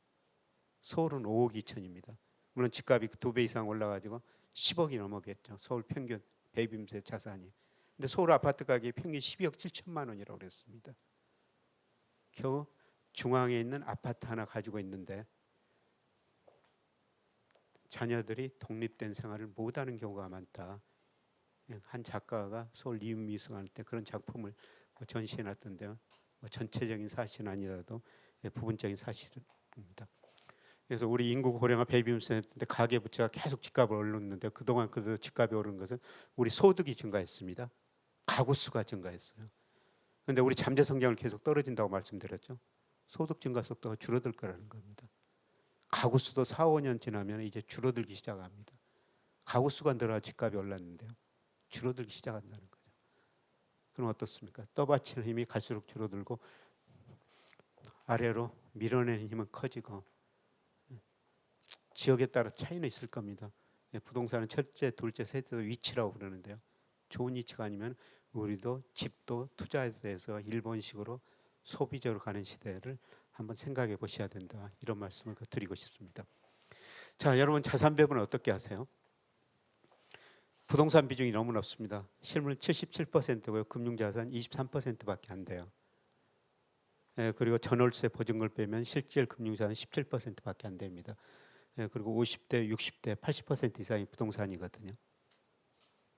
서울은 5억 2천입니다. 물론 집값이 2배 이상 올라가지고 10억이 넘어겠죠. 서울 평균 베이비 세대 자산이. 근데 서울 아파트 가격이 평균 12억 7천만 원이라고 그랬습니다. 겨우 중앙에 있는 아파트 하나 가지고 있는데 자녀들이 독립된 생활을 못하는 경우가 많다. 한 작가가 서울 이웃미술관 때 그런 작품을 전시해 놨던데요. 전체적인 사실은 아니라도 부분적인 사실입니다. 그래서 우리 인구 고령화 베이비 세대인데 가계 부채가 계속 집값을 오르는데 그동안 그 집값이 오른 것은 우리 소득이 증가했습니다. 가구 수가 증가했어요. 그런데 우리 잠재 성장을 계속 떨어진다고 말씀드렸죠. 소득 증가 속도가 줄어들 거라는 겁니다. 가구 수도 4, 5년 지나면 이제 줄어들기 시작합니다. 가구 수가 늘어나 집값이 올랐는데요. 줄어들기 시작한다는 거죠. 그럼 어떻습니까? 떠받치는 힘이 갈수록 줄어들고 아래로 밀어내는 힘은 커지고 지역에 따라 차이는 있을 겁니다. 부동산은 첫째, 둘째, 셋째 위치라고 그러는데요. 좋은 위치가 아니면 우리도 집도 투자에 대해서 일본식으로 소비적으로 가는 시대를 한번 생각해 보셔야 된다. 이런 말씀을 드리고 싶습니다. 자, 여러분 자산 배분은 어떻게 하세요? 부동산 비중이 너무 높습니다. 실물 77%고요. 금융자산 23%밖에 안 돼요. 그리고 전월세 보증금을 빼면 실질 금융자산 17%밖에 안 됩니다. 그리고 50대, 60대, 80% 이상이 부동산이거든요.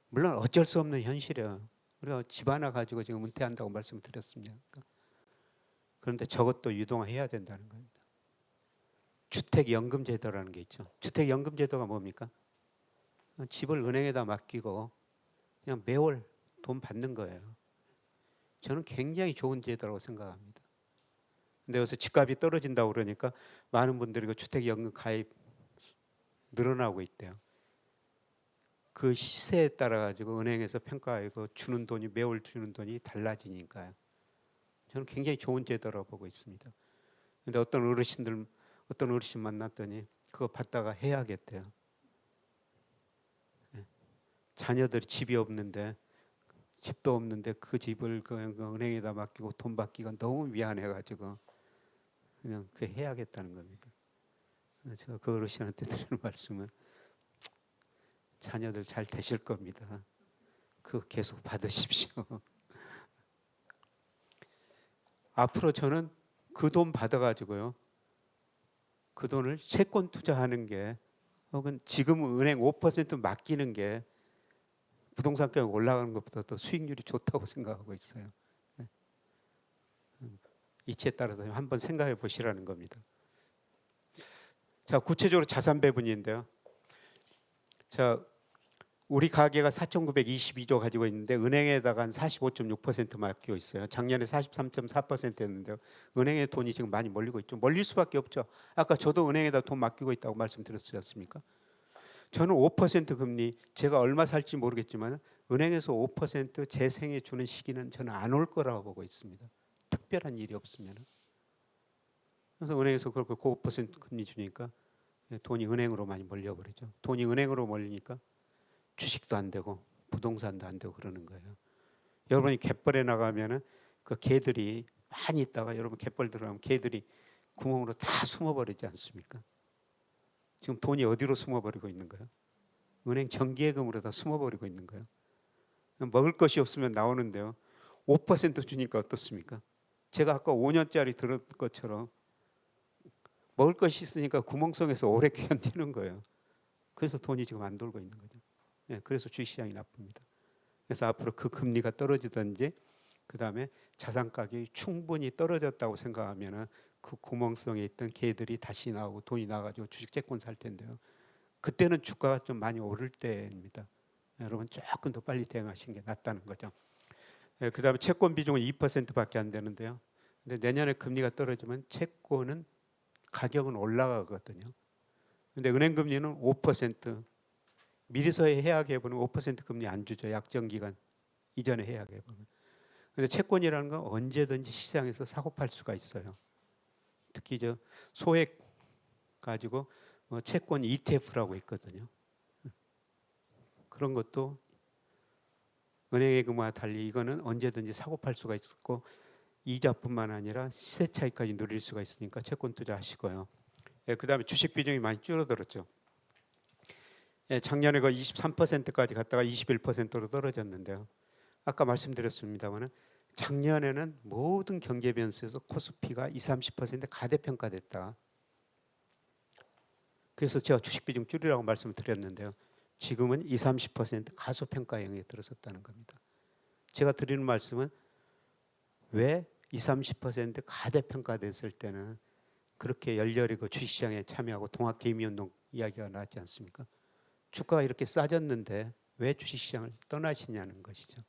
물론 어쩔 수 없는 현실이에요. 우리가 집 하나 가지고 지금 은퇴한다고 말씀을 드렸습니다. 그런데 저것도 유동화해야 된다는 겁니다. 주택연금제도라는 게 있죠. 주택연금제도가 뭡니까? 집을 은행에다 맡기고 그냥 매월 돈 받는 거예요. 저는 굉장히 좋은 제도라고 생각합니다. 근데 여기서 집값이 떨어진다고 그러니까 많은 분들이 그 주택연금 가입 늘어나고 있대요. 그 시세에 따라 가지고 은행에서 평가하고 주는 돈이 매월 주는 돈이 달라지니까요. 저는 굉장히 좋은 제도라고 보고 있습니다. 근데 어떤 어르신 만났더니 그거 받다가 해야겠대요. 자녀들이 집이 없는데 집도 없는데 그 집을 그 은행에다 맡기고 돈 받기가 너무 미안해가지고 그냥 그 해야겠다는 겁니다. 제가 그 어르신한테 드리는 말씀은 자녀들 잘 되실 겁니다. 그거 계속 받으십시오. 앞으로 저는 그 돈 받아가지고요. 그 돈을 채권 투자하는 게 혹은 지금 은행 5% 맡기는 게 부동산 가격 올라가는 것보다 더 수익률이 좋다고 생각하고 있어요. 이치에 따라서 한번 생각해 보시라는 겁니다. 자, 구체적으로 자산 배분인데요. 자, 우리 가계가 4,922조 가지고 있는데 은행에다가 한 45.6% 맡기고 있어요. 작년에 43.4%였는데요. 은행에 돈이 지금 많이 몰리고 있죠. 몰릴 수밖에 없죠. 아까 저도 은행에다 돈 맡기고 있다고 말씀드렸지 않습니까? 저는 5% 금리 제가 얼마 살지 모르겠지만 은행에서 5% 재생해 주는 시기는 저는 안 올 거라고 보고 있습니다. 특별한 일이 없으면. 그래서 은행에서 그렇게 5% 금리 주니까 돈이 은행으로 많이 몰려버리죠. 돈이 은행으로 몰리니까 주식도 안 되고 부동산도 안 되고 그러는 거예요. 여러분이 갯벌에 나가면은 그 개들이 많이 있다가 여러분 갯벌 들어가면 개들이 구멍으로 다 숨어버리지 않습니까? 지금 돈이 어디로 숨어버리고 있는 거예요? 은행 정기예금으로 다 숨어버리고 있는 거예요. 먹을 것이 없으면 나오는데요. 5% 주니까 어떻습니까? 제가 아까 5년짜리 들은 것처럼 먹을 것이 있으니까 구멍성에서 오래 견디는 거예요. 그래서 돈이 지금 안 돌고 있는 거죠. 예, 그래서 주식시장이 나쁩니다. 그래서 앞으로 그 금리가 떨어지든지 그 다음에 자산 가격이 충분히 떨어졌다고 생각하면은 그 구멍성에 있던 개들이 다시 나오고 돈이 나가지고 주식 채권 살 텐데요. 그때는 주가가 좀 많이 오를 때입니다. 여러분 조금 더 빨리 대응하시는 게 낫다는 거죠. 예, 그 다음에 채권 비중은 2%밖에 안 되는데요. 근데 내년에 금리가 떨어지면 채권은 가격은 올라가거든요. 근데 은행 금리는 5%, 미리서 해약해보면 5% 금리 안 주죠. 약정기간 이전에 해약해보면. 근데 채권이라는 건 언제든지 시장에서 사고 팔 수가 있어요. 특히 저 소액 가지고 채권 ETF라고 있거든요. 그런 것도 은행예금과 달리 이거는 언제든지 사고 팔 수가 있고 이자뿐만 아니라 시세 차익까지 누릴 수가 있으니까 채권 투자하시고요. 예, 그다음에 주식 비중이 많이 줄어들었죠. 예, 작년에 그 23%까지 갔다가 21%로 떨어졌는데요. 아까 말씀드렸습니다만은 작년에는 모든 경제 변수에서 코스피가 20-30% 가대평가됐다. 그래서 제가 주식 비중 줄이라고 말씀을 드렸는데요. 지금은 20-30% 가소평가형에 들어섰다는 겁니다. 제가 드리는 말씀은 왜 20-30% 가대평가됐을 때는 그렇게 열렬히 그 주식시장에 참여하고 동학개미운동 이야기가 나왔지 않습니까? 주가가 이렇게 싸졌는데 왜 주식시장을 떠나시냐는 것이죠.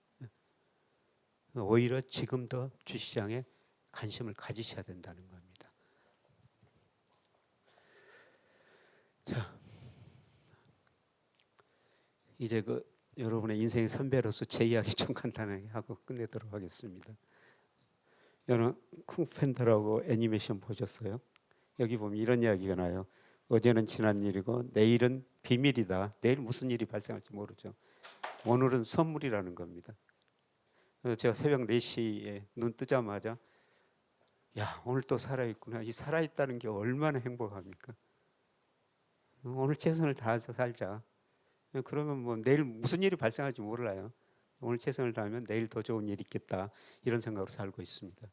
오히려 지금 더 주식시장에 관심을 가지셔야 된다는 겁니다. 자, 이제 그 여러분의 인생 선배로서 제 이야기 좀 간단하게 하고 끝내도록 하겠습니다. 여러분 쿵팬더라고 애니메이션 보셨어요? 여기 보면 이런 이야기가 나요. 어제는 지난 일이고 내일은 비밀이다. 내일 무슨 일이 발생할지 모르죠. 오늘은 선물이라는 겁니다. 그래서 제가 새벽 4시에 눈 뜨자마자 야 오늘 또 살아있구나. 이 살아있다는 게 얼마나 행복합니까? 오늘 최선을 다해서 살자. 그러면 뭐 내일 무슨 일이 발생할지 몰라요. 오늘 최선을 다하면 내일 더 좋은 일이 있겠다. 이런 생각으로 살고 있습니다.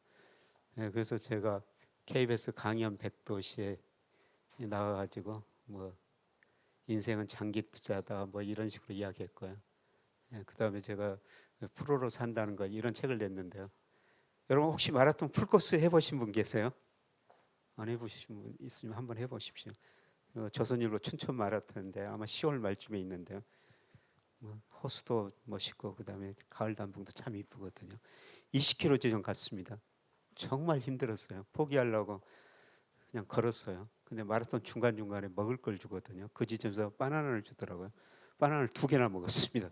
그래서 제가 KBS 강연 100도시에 나와가지고 뭐 인생은 장기 투자다 뭐 이런 식으로 이야기했고요. 그 다음에 제가 프로로 산다는 거 이런 책을 냈는데요. 여러분 혹시 마라톤 풀코스 해보신 분 계세요? 안 해보신 분 있으면 한번 해보십시오. 조선일보 춘천 마라톤인데 아마 10월 말쯤에 있는데요. 뭐 호수도 멋있고 그다음에 가을 단풍도 참 이쁘거든요. 20km 지점 갔습니다. 정말 힘들었어요. 포기하려고 그냥 걸었어요. 근데 마라톤 중간중간에 먹을 걸 주거든요. 그 지점에서 바나나를 주더라고요. 바나나를 2개나 먹었습니다.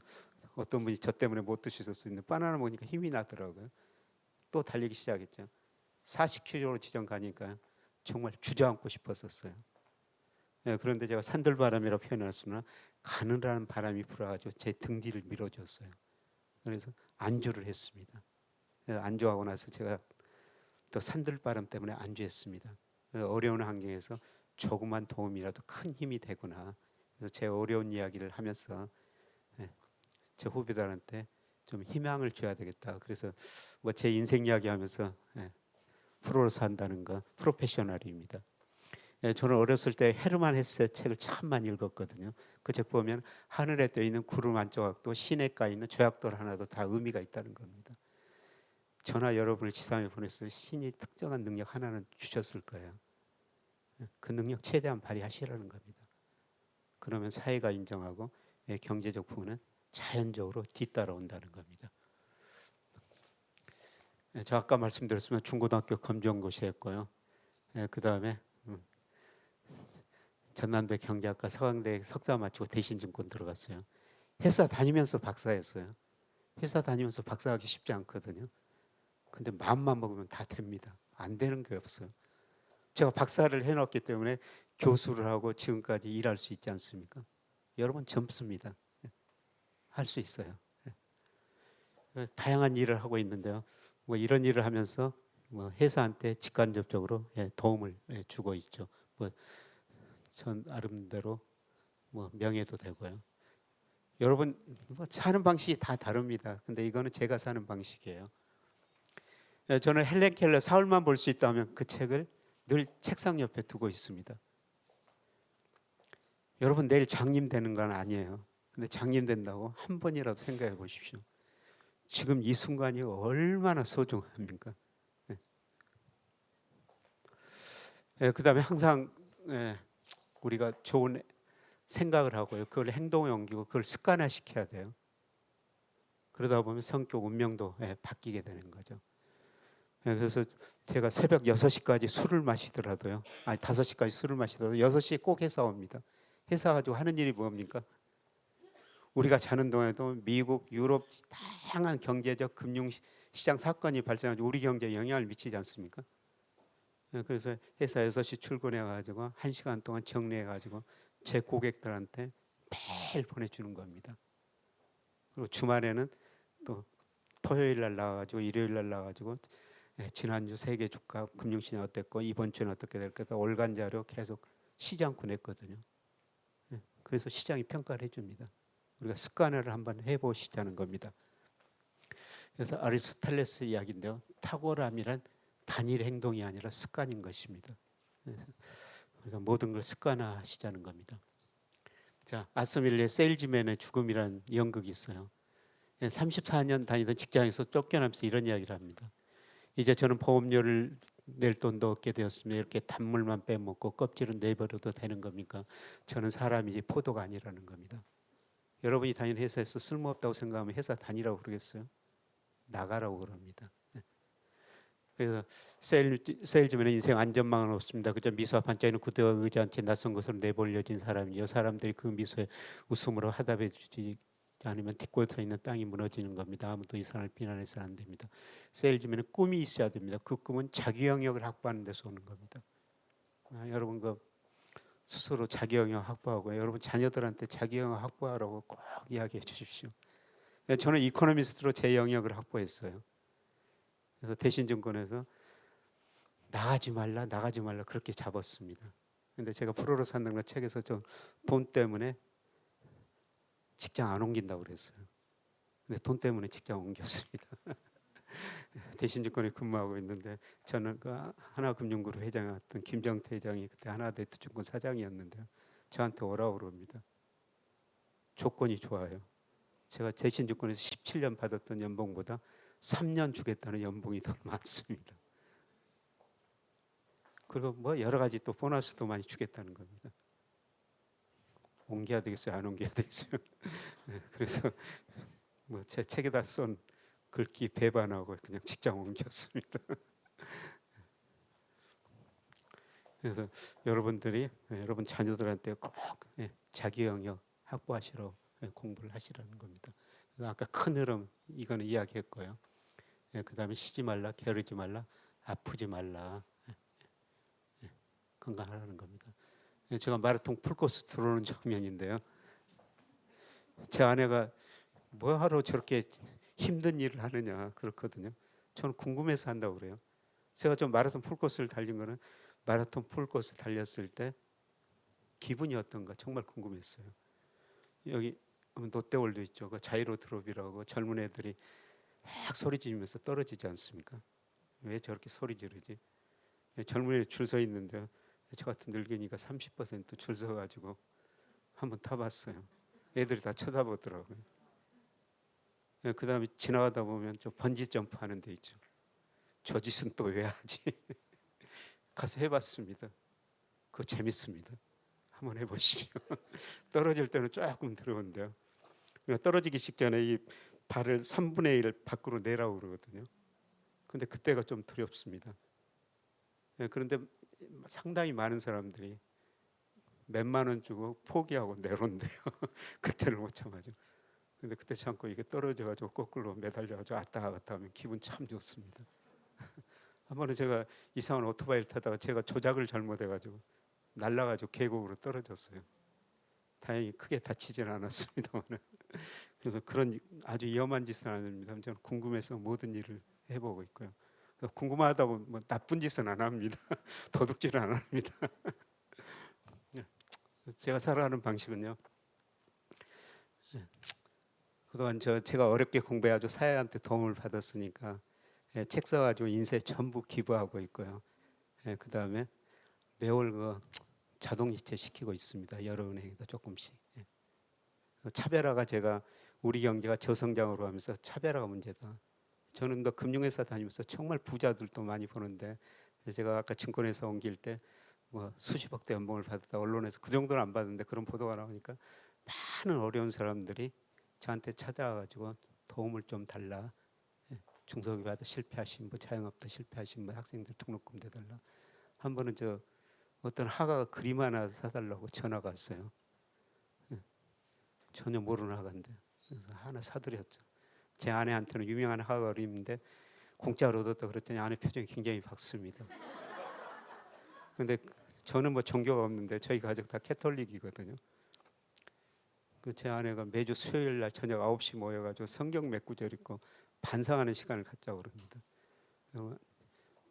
어떤 분이 저 때문에 못 드셨을 수 있는데 바나나 먹으니까 힘이 나더라고요. 또 달리기 시작했죠. 40km 지점 가니까 정말 주저앉고 싶었었어요. 그런데 제가 산들바람이라고 표현했으나 가느다란 바람이 불어가지고 제 등 뒤를 밀어줬어요. 그래서 안주를 했습니다. 안주하고 나서 제가 또 산들바람 때문에 안주했습니다. 어려운 환경에서 조그만 도움이라도 큰 힘이 되구나. 그래서 제 어려운 이야기를 하면서 제 후배들한테 좀 희망을 줘야 되겠다. 그래서 뭐 제 인생 이야기하면서 프로로 산다는 거 프로페셔널입니다. 저는 어렸을 때 헤르만 헤세 책을 참 많이 읽었거든요. 그 책 보면 하늘에 떠 있는 구름 한 조각도 시냇가에 있는 조약돌 하나도 다 의미가 있다는 겁니다. 저나 여러분을 지상에 보내서 신이 특정한 능력 하나는 주셨을 거예요. 그 능력 최대한 발휘하시라는 겁니다. 그러면 사회가 인정하고 경제적 부분은 자연적으로 뒤따라온다는 겁니다. 저 아까 말씀드렸지만 중고등학교 검정고시했고요. 그 다음에 전남대 경제학과 서강대 석사 마치고 대신증권 들어갔어요. 회사 다니면서 박사했어요. 회사 다니면서 박사하기 쉽지 않거든요. 근데 마음만 먹으면 다 됩니다. 안 되는 게 없어요. 제가 박사를 해놨기 때문에 교수를 하고 지금까지 일할 수 있지 않습니까? 여러분 젊습니다. 할 수 있어요. 다양한 일을 하고 있는데요. 뭐 이런 일을 하면서 뭐 회사한테 직간접적으로 도움을 주고 있죠. 뭐 전 나름대로 뭐 명예도 되고요. 여러분 뭐 사는 방식이 다 다릅니다. 근데 이거는 제가 사는 방식이에요. 저는 헬렌 켈러 사울만 볼 수 있다면 그 책을 늘 책상 옆에 두고 있습니다. 여러분 내일 장님 되는 건 아니에요. 근데 장님 된다고 한 번이라도 생각해 보십시오. 지금 이 순간이 얼마나 소중합니까? 그다음에 항상 우리가 좋은 생각을 하고요. 그걸 행동에 옮기고 그걸 습관화시켜야 돼요. 그러다 보면 성격, 운명도 바뀌게 되는 거죠. 그래서 제가 새벽 6시까지 술을 마시더라도요. 아니 5시까지 술을 마시더라도 6시에 꼭 회사 옵니다. 회사 가지고 하는 일이 뭡니까? 우리가 자는 동안에도 미국, 유럽 다양한 경제적 금융 시장 사건이 발생하고 우리 경제에 영향을 미치지 않습니까? 그래서 회사 6시 출근해 가지고 1시간 동안 정리해 가지고 제 고객들한테 매일 보내주는 겁니다. 그리고 주말에는 또 토요일 날 나와가지고 일요일 날 나와가지고 지난주 세계 주가 금융시장 어땠고 이번 주는 어떻게 될 거다 월간 자료 계속 쉬지 않고 냈거든요. 그래서 시장이 평가를 해줍니다. 우리가 습관화를 한번 해보시자는 겁니다. 그래서 아리스토텔레스 이야기인데요. 탁월함이란 단일 행동이 아니라 습관인 것입니다. 그래서 우리가 모든 걸 습관화하시자는 겁니다. 자, 아스밀리의 세일즈맨의 죽음이라는 연극이 있어요. 34년 다니던 직장에서 쫓겨나면서 이런 이야기를 합니다. 이제 저는 보험료를 낼 돈도 없게 되었으면 이렇게 단물만 빼먹고 껍질은 내버려도 되는 겁니까? 저는 사람이지 포도가 아니라는 겁니다. 여러분이 다니는 회사에서 쓸모없다고 생각하면 회사 다니라고 그러겠어요? 나가라고 그럽니다. 그래서 세일즈맨은 인생 안전망은 없습니다. 그저 미소와 반짝이는 구두와 의지한 채 낯선 곳으로 내몰려진 사람이요. 사람들이 그 미소에 웃음으로 화답해 주지 않으면 딛고 서 있는 땅이 무너지는 겁니다. 아무도 이 사람을 비난해서는 안 됩니다. 세일즈맨은 꿈이 있어야 됩니다. 그 꿈은 자기 영역을 확보하는 데서 오는 겁니다. 여러분 그 스스로 자기 영역 확보하고 여러분 자녀들한테 자기 영역 확보하라고 꼭 이야기해 주십시오. 저는 이코노미스트로 제 영역을 확보했어요. 그래서 대신증권에서 나가지 말라 그렇게 잡았습니다. 근데 제가 프로로 산다는 거 책에서 좀 돈 때문에 직장 안 옮긴다고 그랬어요. 근데 돈 때문에 직장 옮겼습니다. 대신증권에 근무하고 있는데 저는 그 하나금융그룹 회장이었던 김정태 회장이 그때 하나대투증권 사장이었는데요. 저한테 오라고 그럽니다. 조건이 좋아요. 제가 대신증권에서 17년 받았던 연봉보다 3년 주겠다는 연봉이 더 많습니다. 그리고 뭐 여러 가지 또 보너스도 많이 주겠다는 겁니다. 옮겨야 되겠어요? 안 옮겨야 되겠어요? 그래서 뭐 제 책에다 쓴 글귀 배반하고 그냥 직장 옮겼습니다. 그래서 여러분들이 여러분 자녀들한테 꼭 자기 영역 확보하시라고 공부를 하시라는 겁니다. 아까 큰 흐름 이거는 이야기했고요. 그다음에 쉬지 말라, 게으르지 말라, 아프지 말라, 건강하라는 겁니다. 제가 마라톤 풀코스 들어오는 장면인데요. 제 아내가 뭐하러 저렇게 힘든 일을 하느냐 그렇거든요. 저는 궁금해서 한다고 그래요. 제가 좀 마라톤 풀코스를 달린 거는 마라톤 풀코스 달렸을 때 기분이 어떤가 정말 궁금했어요. 여기 롯데월드 있죠. 그 자이로 드롭이라고 젊은 애들이 막 소리 지르면서 떨어지지 않습니까? 왜 저렇게 소리 지르지? 젊은 애들 줄 서 있는데 저 같은 늙은이가 30% 줄 서가지고 한번 타봤어요. 애들이 다 쳐다보더라고요. 그 다음에 지나가다 보면 저 번지 점프 하는 데 있죠. 저 짓은 또 왜 하지? 가서 해봤습니다. 그거 재밌습니다. 한번 해보시죠. 떨어질 때는 조금 두려운데요. 떨어지기 직전에 이 발을 3분의 1 밖으로 내라고 그러거든요. 근데 그때가 좀 두렵습니다. 그런데 상당히 많은 사람들이 몇만 원 주고 포기하고 내려온대요. 그때를 못 참아죠. 근데 그때 참고 이게 떨어져가지고 거꾸로 매달려가지고 왔다 갔다 하면 기분 참 좋습니다. 한 번은 제가 이상한 오토바이를 타다가 제가 조작을 잘못해가지고 날라가지고 계곡으로 떨어졌어요. 다행히 크게 다치지는 않았습니다만 그래서 그런 아주 위험한 짓은 안 합니다. 저는 궁금해서 모든 일을 해보고 있고요. 그래서 궁금하다 보면 뭐 나쁜 짓은 안 합니다. 도둑질은 안 합니다. 제가 살아가는 방식은요. 그동안 제가 어렵게 공부해가지고 사회한테 도움을 받았으니까 책 써가지고 인쇄 전부 기부하고 있고요. 그 다음에 매월 그 자동이체 시키고 있습니다. 여러 은행에다 조금씩. 차별화가 제가 우리 경제가 저성장으로 하면서 차별화가 문제다. 저는 뭐 금융회사 다니면서 정말 부자들도 많이 보는데 제가 아까 증권회사 옮길 때 뭐 수십억대 연봉을 받았다 언론에서 그 정도는 안 받는데 그런 보도가 나오니까 많은 어려운 사람들이 저한테 찾아와가지고 도움을 좀 달라. 중소기업도 실패하신 분, 자영업도 실패하신 분, 학생들 등록금 대달라. 한 번은 어떤 화가가 그림 하나 사달라고 전화가 왔어요. 전혀 모르는 화가인데 그래서 하나 사드렸죠. 제 아내한테는 유명한 화가 그림인데 공짜로 얻었다 그랬더니 아내 표정이 굉장히 밝습니다. 근데 저는 뭐 종교가 없는데 저희 가족 다 캐톨릭이거든요. 제 아내가 매주 수요일 날 저녁 9시 모여가지고 성경 몇 구절 읽고 반상하는 시간을 갖자고 그럽니다.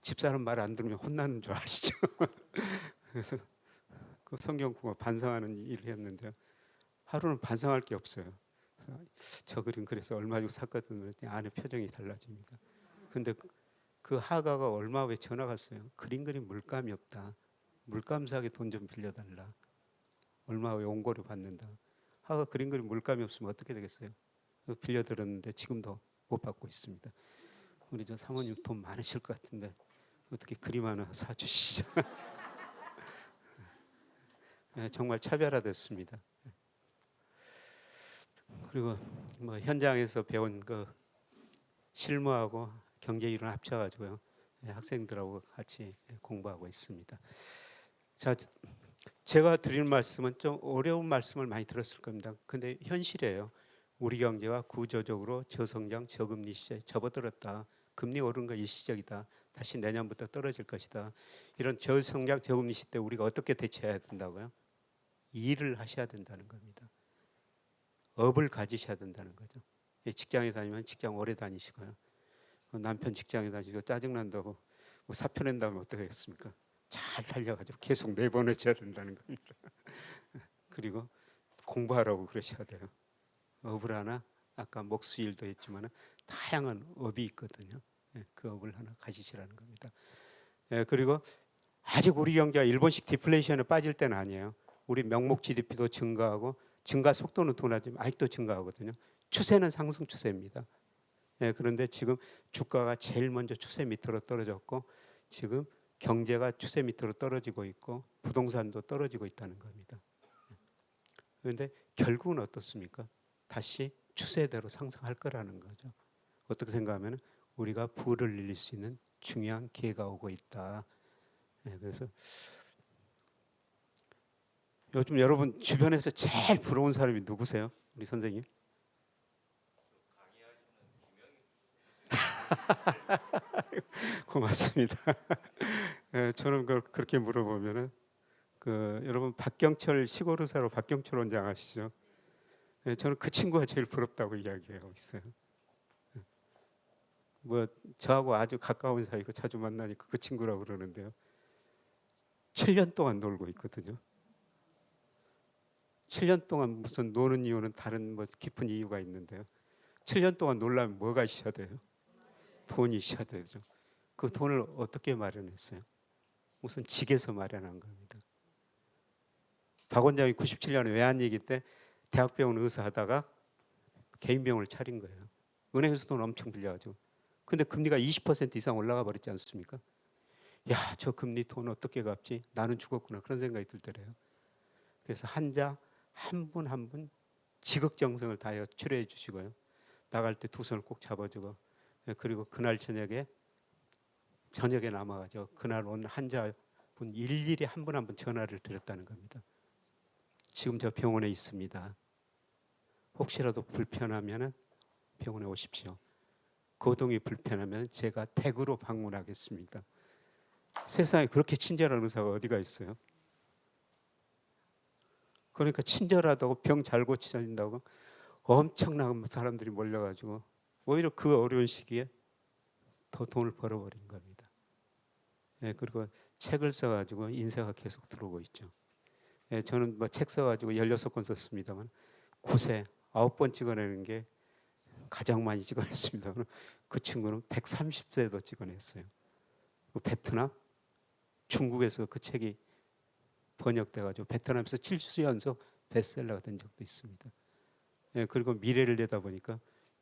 집사람 말 안 들으면 혼나는 줄 아시죠? 그래서 그 성경 보고 반상하는 일을 했는데요. 하루는 반성할 게 없어요. 저 그림 그래서 얼마 주고 샀거든요. 그랬더니 아내 표정이 달라집니다. 근데 그 하가가 얼마 후에 전화가 왔어요. 그림 물감이 없다. 물감 사게 돈 좀 빌려달라. 얼마 후에 원고료 받는다. 하가 그림 물감이 없으면 어떻게 되겠어요? 빌려들었는데 지금도 못 받고 있습니다. 우리 저 사모님 돈 많으실 것 같은데 어떻게 그림 하나 사주시죠? 정말 차별화됐습니다. 그리고 뭐 현장에서 배운 그 실무하고 경제 이론 합쳐가지고요 학생들하고 같이 공부하고 있습니다. 자, 제가 드리는 말씀은 좀 어려운 말씀을 많이 들었을 겁니다. 근데 현실이에요. 우리 경제가 구조적으로 저성장, 저금리 시대에 접어들었다. 금리 오른 거 일시적이다. 다시 내년부터 떨어질 것이다. 이런 저성장, 저금리 시대 우리가 어떻게 대처해야 된다고요? 일을 하셔야 된다는 겁니다. 업을 가지셔야 된다는 거죠. 직장에 다니면 직장 오래 다니시고요. 남편 직장에 다니시고 짜증난다고 뭐 사표 낸다면 어떻게 하겠습니까? 잘 달려가지고 계속 내보내셔야 된다는 겁니다. 그리고 공부하라고 그러셔야 돼요. 업을 하나 아까 목수일도 했지만 다양한 업이 있거든요. 그 업을 하나 가지시라는 겁니다. 그리고 아직 우리 경제가 일본식 디플레이션에 빠질 때는 아니에요. 우리 명목 GDP도 증가하고 증가 속도는 둔하지만 아직도 증가하거든요. 추세는 상승 추세입니다. 그런데 지금 주가가 제일 먼저 추세 밑으로 떨어졌고 지금 경제가 추세 밑으로 떨어지고 있고 부동산도 떨어지고 있다는 겁니다. 그런데 결국은 어떻습니까? 다시 추세대로 상승할 거라는 거죠. 어떻게 생각하면 우리가 부를 늘릴 수 있는 중요한 기회가 오고 있다. 그래서 요즘 여러분 주변에서 제일 부러운 사람이 누구세요? 우리 선생님? 고맙습니다. 저는 그렇게 물어보면은 여러분 박경철 시골의사로 박경철 원장 아시죠? 저는 그 친구가 제일 부럽다고 이야기하고 있어요. 뭐 저하고 아주 가까운 사이고 자주 만나니까 그 친구라고 그러는데요. 7년 동안 놀고 있거든요. 7년 동안 무슨 노는 이유는 다른 뭐 깊은 이유가 있는데요. 7년 동안 놀려면 뭐가 있어야 돼요? 돈이 있어야 되죠. 그 돈을 어떻게 마련했어요? 무슨 직에서 마련한 겁니다. 박 원장이 97년에 외환위기 때 대학병원 의사 하다가 개인 병원을 차린 거예요. 은행에서 돈 엄청 빌려가지고. 근데 금리가 20% 이상 올라가 버렸지 않습니까? 야, 저 금리 돈 어떻게 갚지? 나는 죽었구나. 그런 생각이 들더래요. 그래서 한자 한 분 한 분 지극정성을 다해 치료해 주시고요. 나갈 때 두 손을 꼭 잡아주고 그리고 그날 저녁에 남아가지고 그날 온 환자 분 일일이 한 분 한 분 전화를 드렸다는 겁니다. 지금 저 병원에 있습니다. 혹시라도 불편하면 병원에 오십시오. 거동이 불편하면 제가 댁으로 방문하겠습니다. 세상에 그렇게 친절한 의사가 어디가 있어요? 그러니까 친절하다고 병 잘 고쳐진다고 엄청난 사람들이 몰려가지고 오히려 그 어려운 시기에 더 돈을 벌어버린 겁니다. 예, 그리고 책을 써가지고 인쇄가 계속 들어오고 있죠. 예, 저는 뭐 책 써가지고 16권 썼습니다만 9세 9번 찍어내는 게 가장 많이 찍어냈습니다. 그 친구는 130세도 찍어냈어요. 베트남, 중국에서 그 책이 번역돼가지고 베트남에서 7주 연속 베스트셀러가 된 적도 있습니다. 예, 그리고 미래를 내다보니까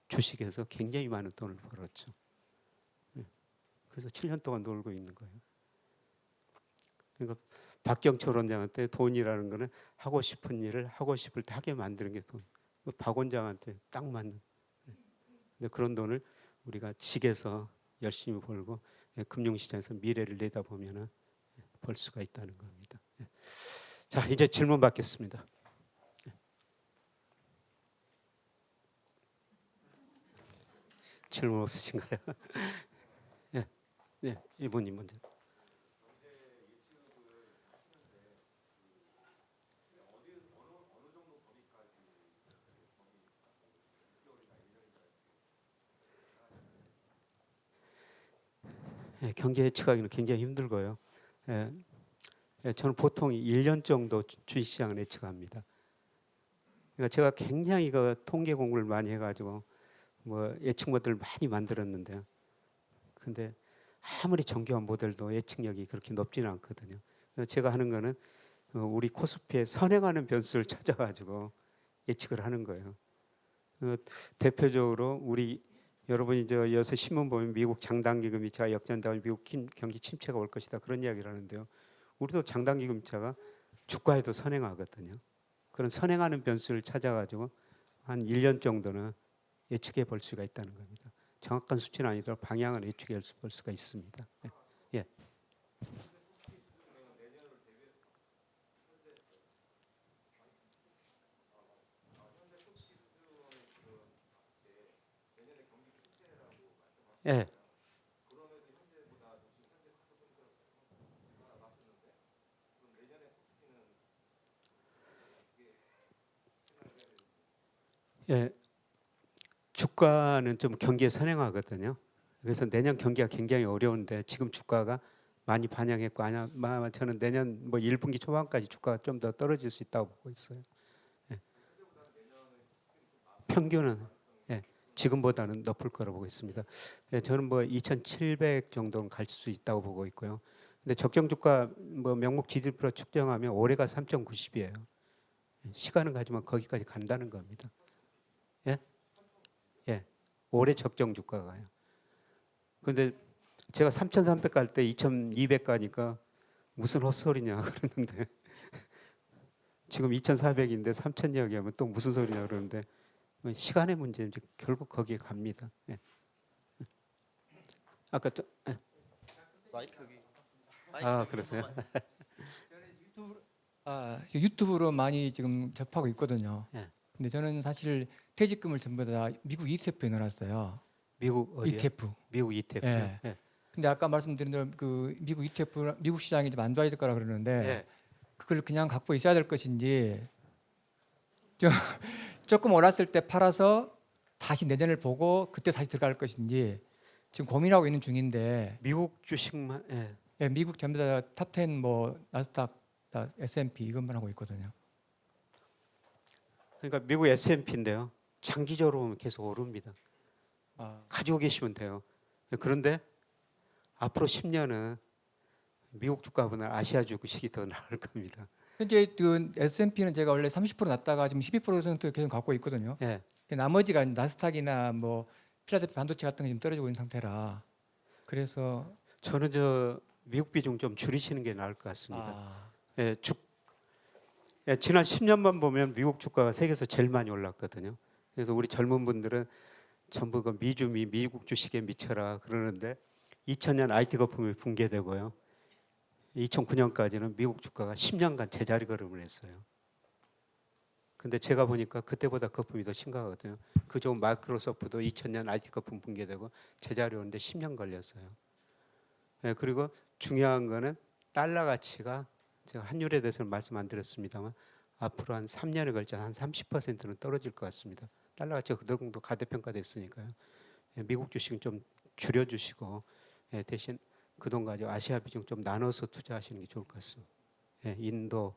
주식에서 굉장히 많은 돈을 벌었죠. 예, 그래서 7년 동안 놀고 있는 거예요. 그러니까 박경철 원장한테 돈이라는 거는 하고 싶은 일을 하고 싶을 때 하게 만드는 게 돈. 박 원장한테 딱 맞는. 근데 그런 돈을 우리가 직에서 열심히 벌고 금융시장에서 미래를 내다보면 벌 수가 있다는 겁니다. 자, 이제 질문 받겠습니다. 질문 없으신가요? 예, 네, 이분님 먼저. 예, 경제 예측하기는 굉장히 힘들고요. 예, 저는 보통 1년 정도 주식시장을 예측합니다. 그러니까 제가 굉장히 그 통계 공부를 많이 해가지고 뭐 예측 모델을 많이 만들었는데요. 근데 아무리 정교한 모델도 예측력이 그렇게 높지는 않거든요. 그래서 제가 하는 거는 우리 코스피에 선행하는 변수를 찾아가지고 예측을 하는 거예요. 대표적으로 우리 여러분이 저 요새 신문 보면 미국 장단기 금리차가 역전되고 미국 경기 침체가 올 것이다 그런 이야기를 하는데요. 우리도 장단기 금리차가 주가에도 선행하거든요. 그런 선행하는 변수를 찾아가지고 한 1년 정도는 예측해 볼 수가 있다는 겁니다. 정확한 수치는 아니더라도 방향을 예측해 볼 수가 있습니다. 예. 예. 예. 주가는 좀 경기에 선행하거든요. 그래서 내년 경기가 굉장히 어려운데 지금 주가가 많이 반영했고 아마 저는 내년 뭐 1분기 초반까지 주가가 좀 더 떨어질 수 있다고 보고 있어요. 예. 평균은 예, 지금보다는 높을 거라고 보고 있습니다. 예, 저는 뭐 2,700 정도는 갈 수 있다고 보고 있고요. 근데 적정 주가 뭐 명목 GDP로 측정하면 올해가 3.90이에요. 시간은 가지만 거기까지 간다는 겁니다. 예? 예. 올해 적정 주가가요. 근데 제가 3,300 갈 때 2,200 가니까 무슨 헛소리냐 그러는데 지금 2,400인데 3,000 이야기하면 또 무슨 소리냐 그러는데 시간의 문제인지 결국 거기에 갑니다. 예. 아까 좀, 예. 마이크 여기. 아 그러세요? 유튜브로 많이 지금 접하고 있거든요. 예. 근데 저는 사실 퇴직금을 전부 다 미국 ETF에 넣어놨어요. 미국 어디요? ETF. 미국 ETF. 예. 예. 근데 아까 말씀드린 대로 그 미국 ETF, 미국 시장이 좀 안 좋아질 거라 그러는데 예. 그걸 그냥 갖고 있어야 될 것인지 좀 조금 올랐을 때 팔아서 다시 내년을 보고 그때 다시 들어갈 것인지 지금 고민하고 있는 중인데 미국 주식만 예. 예, 미국 전부 다 탑10 뭐 나스닥, S&P 이것만 하고 있거든요. 그러니까 미국 S&P인데요. 장기적으로 보면 계속 오릅니다. 아, 가지고 계시면 돼요. 그런데 앞으로 10년은 미국 주가보다 아시아 주식이 더 나을 겁니다. 현재 그 S&P는 제가 원래 30% 났다가 지금 12% 계속 갖고 있거든요. 예. 나머지가 나스닥이나 뭐 필라델피아 반도체 같은 게 지금 떨어지고 있는 상태라 그래서 저는 저 미국 비중 좀 줄이시는 게 나을 것 같습니다. 아, 예, 예, 지난 10년만 보면 미국 주가가 세계에서 제일 많이 올랐거든요. 그래서 우리 젊은 분들은 전부 그 미국 주식에 미쳐라 그러는데 2000년 IT 거품이 붕괴되고요. 2009년까지는 미국 주가가 10년간 제자리 걸음을 했어요. 근데 제가 보니까 그때보다 거품이 더 심각하거든요. 그 좋은 마이크로소프트도 2000년 IT 거품 붕괴되고 제자리 오는데 10년 걸렸어요. 예, 그리고 중요한 거는 달러 가치가 제가 환율에 대해서는 말씀 안 드렸습니다만 앞으로 한 3년에 걸쳐 한 30%는 떨어질 것 같습니다. 달러가 그 정도 가대평가됐으니까요. 예, 미국 주식은 좀 줄여주시고 예, 대신 그 돈 가지고 아시아 비중 좀 나눠서 투자하시는 게 좋을 것 같습니다. 예, 인도,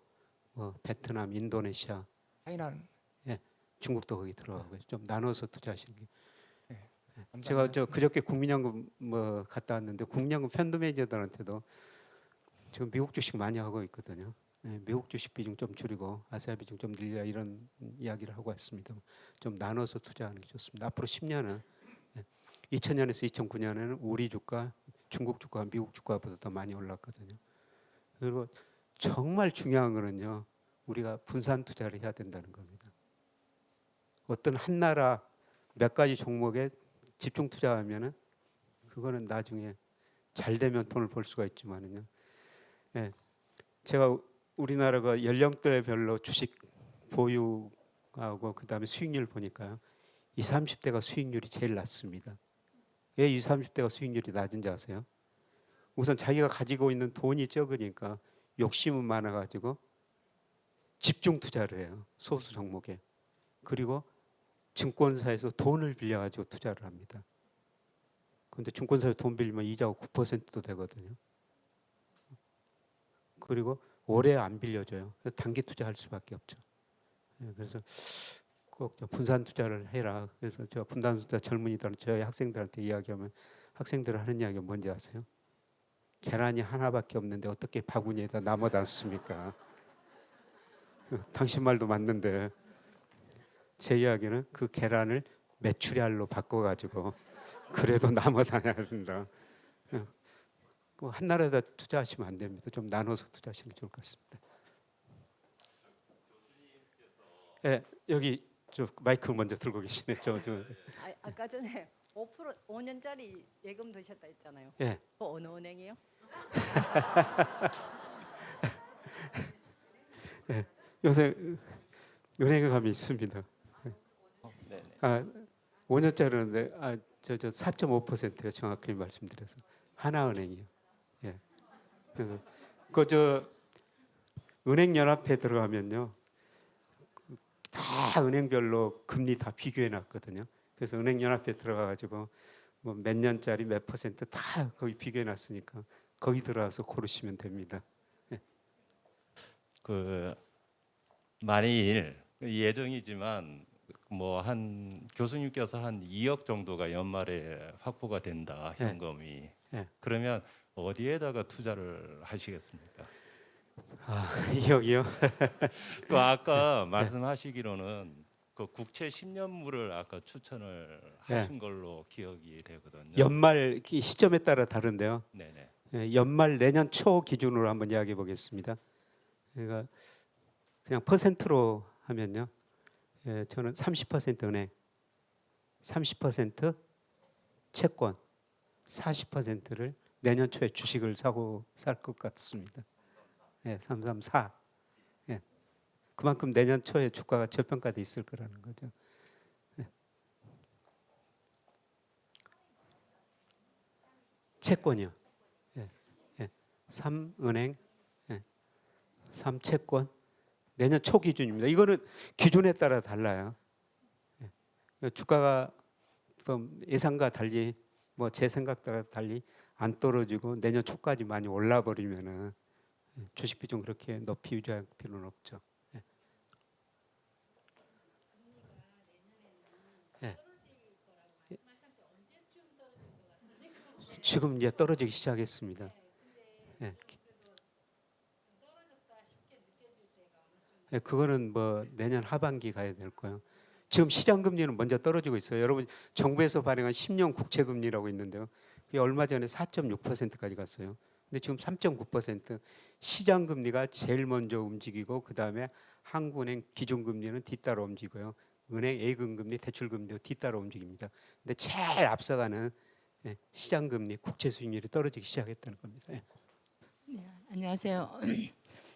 베트남, 인도네시아, 차이나는 예, 중국도 거기 들어가고요. 좀 나눠서 투자하시는 게. 제가 감사합니다. 그저께 국민연금 갔다 왔는데 국민연금 펀드 매니저들한테도 지금 미국 주식 많이 하고 있거든요. 예, 미국 주식 비중 좀 줄이고 아시아 비중 좀 늘리라 이런 이야기를 하고 왔습니다. 좀 나눠서 투자하는 게 좋습니다. 앞으로 10년은 2000년에서 2009년에는 우리 주가, 중국 주가, 미국 주가보다 더 많이 올랐거든요. 그리고 정말 중요한 거는요, 우리가 분산 투자를 해야 된다는 겁니다. 어떤 한 나라 몇 가지 종목에 집중 투자하면은 그거는 나중에 잘 되면 돈을 벌 수가 있지만은요. 예, 제가 우리나라가 연령대별로 주식 보유하고 그다음에 수익률 보니까요. 20, 30대가 수익률이 제일 낮습니다. 왜 20, 30대가 수익률이 낮은지 아세요? 우선 자기가 가지고 있는 돈이 적으니까 욕심은 많아가지고 집중 투자를 해요. 소수 종목에. 그리고 증권사에서 돈을 빌려가지고 투자를 합니다. 그런데 증권사에 돈 빌리면 이자가 9%도 되거든요. 그리고 오래 안 빌려줘요. 그래서 단기 투자할 수밖에 없죠. 예, 그래서 꼭 분산 투자를 해라. 그래서 저 분산 투자 젊은이들 저희 학생들한테 이야기하면 학생들 하는 이야기가 뭔지 아세요? 계란이 하나밖에 없는데 어떻게 바구니에다 남아 담습니까? 당신 말도 맞는데 제 이야기는 그 계란을 메추리알로 바꿔가지고 그래도 남아 다녀야 된다. 한 나라에다 투자하시면 안 됩니다. 좀 나눠서 투자하시는 게 좋을 것 같습니다. 예, 여기 저 마이크 먼저 들고 계시네요. 아까 전에 5% 5년짜리 예금 드셨다 했잖아요. 예, 그 어느 은행이요? 요새 은행에 가면 있습니다. 네네. 5년짜리인데 저 4.5%요. 정확히 말씀드려서 하나은행이요. 예. 그래서 그저 은행연합회 들어가면요, 다 은행별로 금리 다 비교해 놨거든요. 그래서 은행연합회 들어가가지고 뭐 몇 년짜리 몇 퍼센트 다 거기 비교해 놨으니까 거기 들어가서 고르시면 됩니다. 그 만일 예정이지만 뭐 한 교수님께서 한 2억 정도가 연말에 확보가 된다 예. 현금이 예. 그러면 어디에다가 투자를 하시겠습니까? 2억이요? 그 아까 말씀하시기로는 그 국채 10년물을 아까 추천을 예. 하신 걸로 기억이 되거든요. 연말 시점에 따라 다른데요. 네네. 예, 연말 내년 초 기준으로 한번 이야기해 보겠습니다. 그러니까 그냥 퍼센트로 하면요. 예, 저는 30% 은행, 30% 채권, 40%를 내년 초에 주식을 사고 살 것 같습니다. 예, 334. 예. 그만큼 내년 초에 주가가 저평가돼 있을 거라는 거죠. 예. 채권이요. 예. 예. 3은행, 예. 3채권, 내년 초 기준입니다. 이거는 기준에 따라 달라요. 예. 주가가 좀 예상과 달리 뭐 제 생각과 달리 안 떨어지고 내년 초까지 많이 올라 버리면은 주식 비중 그렇게 높이 유지할 필요는 없죠. 예. 예. 지금 이제 떨어지기 시작했습니다. 예. 예, 그거는 뭐 내년 하반기 가야 될 거예요. 지금 시장 금리는 먼저 떨어지고 있어요. 여러분 정부에서 발행한 10년 국채 금리라고 있는데요. 그게 얼마 전에 4.6%까지 갔어요. 근데 지금 3.9% 시장 금리가 제일 먼저 움직이고 그다음에 한국은행 기준 금리는 뒤따라 움직여요. 은행 예금 금리, 대출 금리도 뒤따라 움직입니다. 근데 제일 앞서가는 시장 금리, 국채 수익률이 떨어지기 시작했다는 겁니다. 예. 네, 안녕하세요.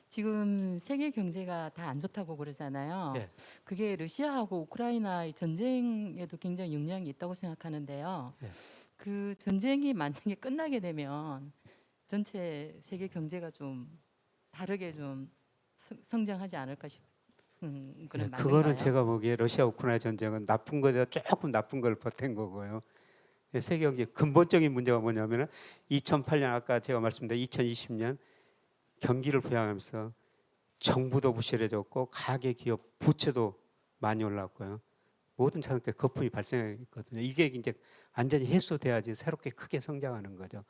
지금 세계 경제가 다 안 좋다고 그러잖아요. 예. 그게 러시아하고 우크라이나의 전쟁에도 굉장히 영향이 있다고 생각하는데요. 예. 그 전쟁이 만약에 끝나게 되면 전체 세계 경제가 좀 다르게 좀 성장하지 않을까 싶어요. 그런 예, 말인가요? 그거는 제가 보기에 러시아 우크라이나 전쟁은 나쁜 거에 조금 나쁜 걸 보탠 거고요. 예, 세계 경제 근본적인 문제가 뭐냐면은 2008년 아까 제가 말씀드린 2020년 경기를 부양하면서 정부도 부실해졌고 가계 기업 부채도 많이 올랐고요. 모든 자산가에 거품이 발생했거든요. 이게 이제 완전히 해소돼야지 새롭게 크게 성장하는 거죠.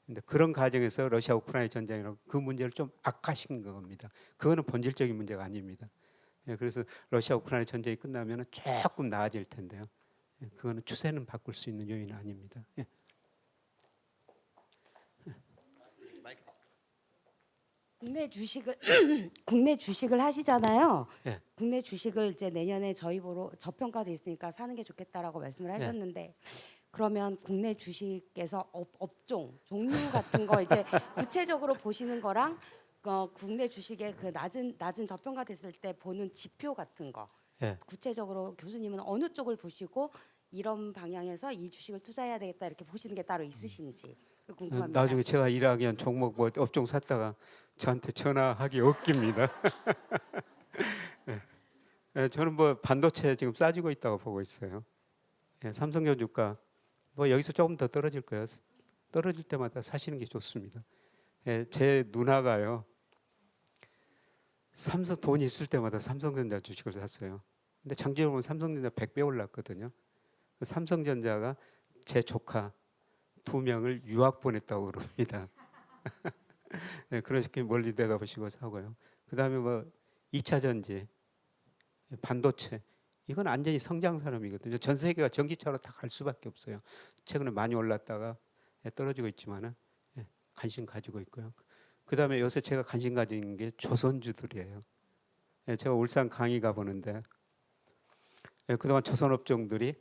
근데 그런 과정에서 러시아 우크라이나 전쟁이라고 그 문제를 좀 악화시킨 겁니다. 그거는 본질적인 문제가 아닙니다. 예, 그래서 러시아 우크라이나 전쟁이 끝나면 조금 나아질 텐데요. 예, 그거는 추세는 바꿀 수 있는 요인은 아닙니다. 예. 국내 주식을 국내 주식을 하시잖아요. 예. 국내 주식을 이제 내년에 저희 보러 저평가돼 있으니까 사는 게 좋겠다라고 말씀을 예. 하셨는데 그러면 국내 주식에서 업종 종류 같은 거 이제 구체적으로 보시는 거랑 국내 주식의 그 낮은 저평가됐을 때 보는 지표 같은 거 예. 구체적으로 교수님은 어느 쪽을 보시고 이런 방향에서 이 주식을 투자해야 되겠다 이렇게 보시는 게 따로 있으신지 궁금합니다. 나중에 제가 일하기 위한 종목 뭐 업종 샀다가 저한테 전화하기 없깁니다. 예. 예, 저는 뭐 반도체 지금 싸지고 있다고 보고 있어요. 예, 삼성전 주가 뭐 여기서 조금 더 떨어질 거예요. 떨어질 때마다 사시는 게 좋습니다. 예, 제 누나가요. 삼성 돈이 있을 때마다 삼성전자 주식을 샀어요. 근데 장기적으로 보면 삼성전자 100배 올랐거든요. 그 삼성전자가 제 조카 2명을 유학 보냈다고 그럽니다. 네, 그렇게 멀리 내다보시고 사고요. 그다음에 뭐 2차 전지, 반도체 이건 완전히 성장 산업이거든요. 전 세계가 전기차로 다 갈 수밖에 없어요. 최근에 많이 올랐다가 떨어지고 있지만은 관심 가지고 있고요. 그다음에 요새 제가 관심 가진 게 조선주들이에요. 제가 울산 강의 가보는데 그동안 조선업종들이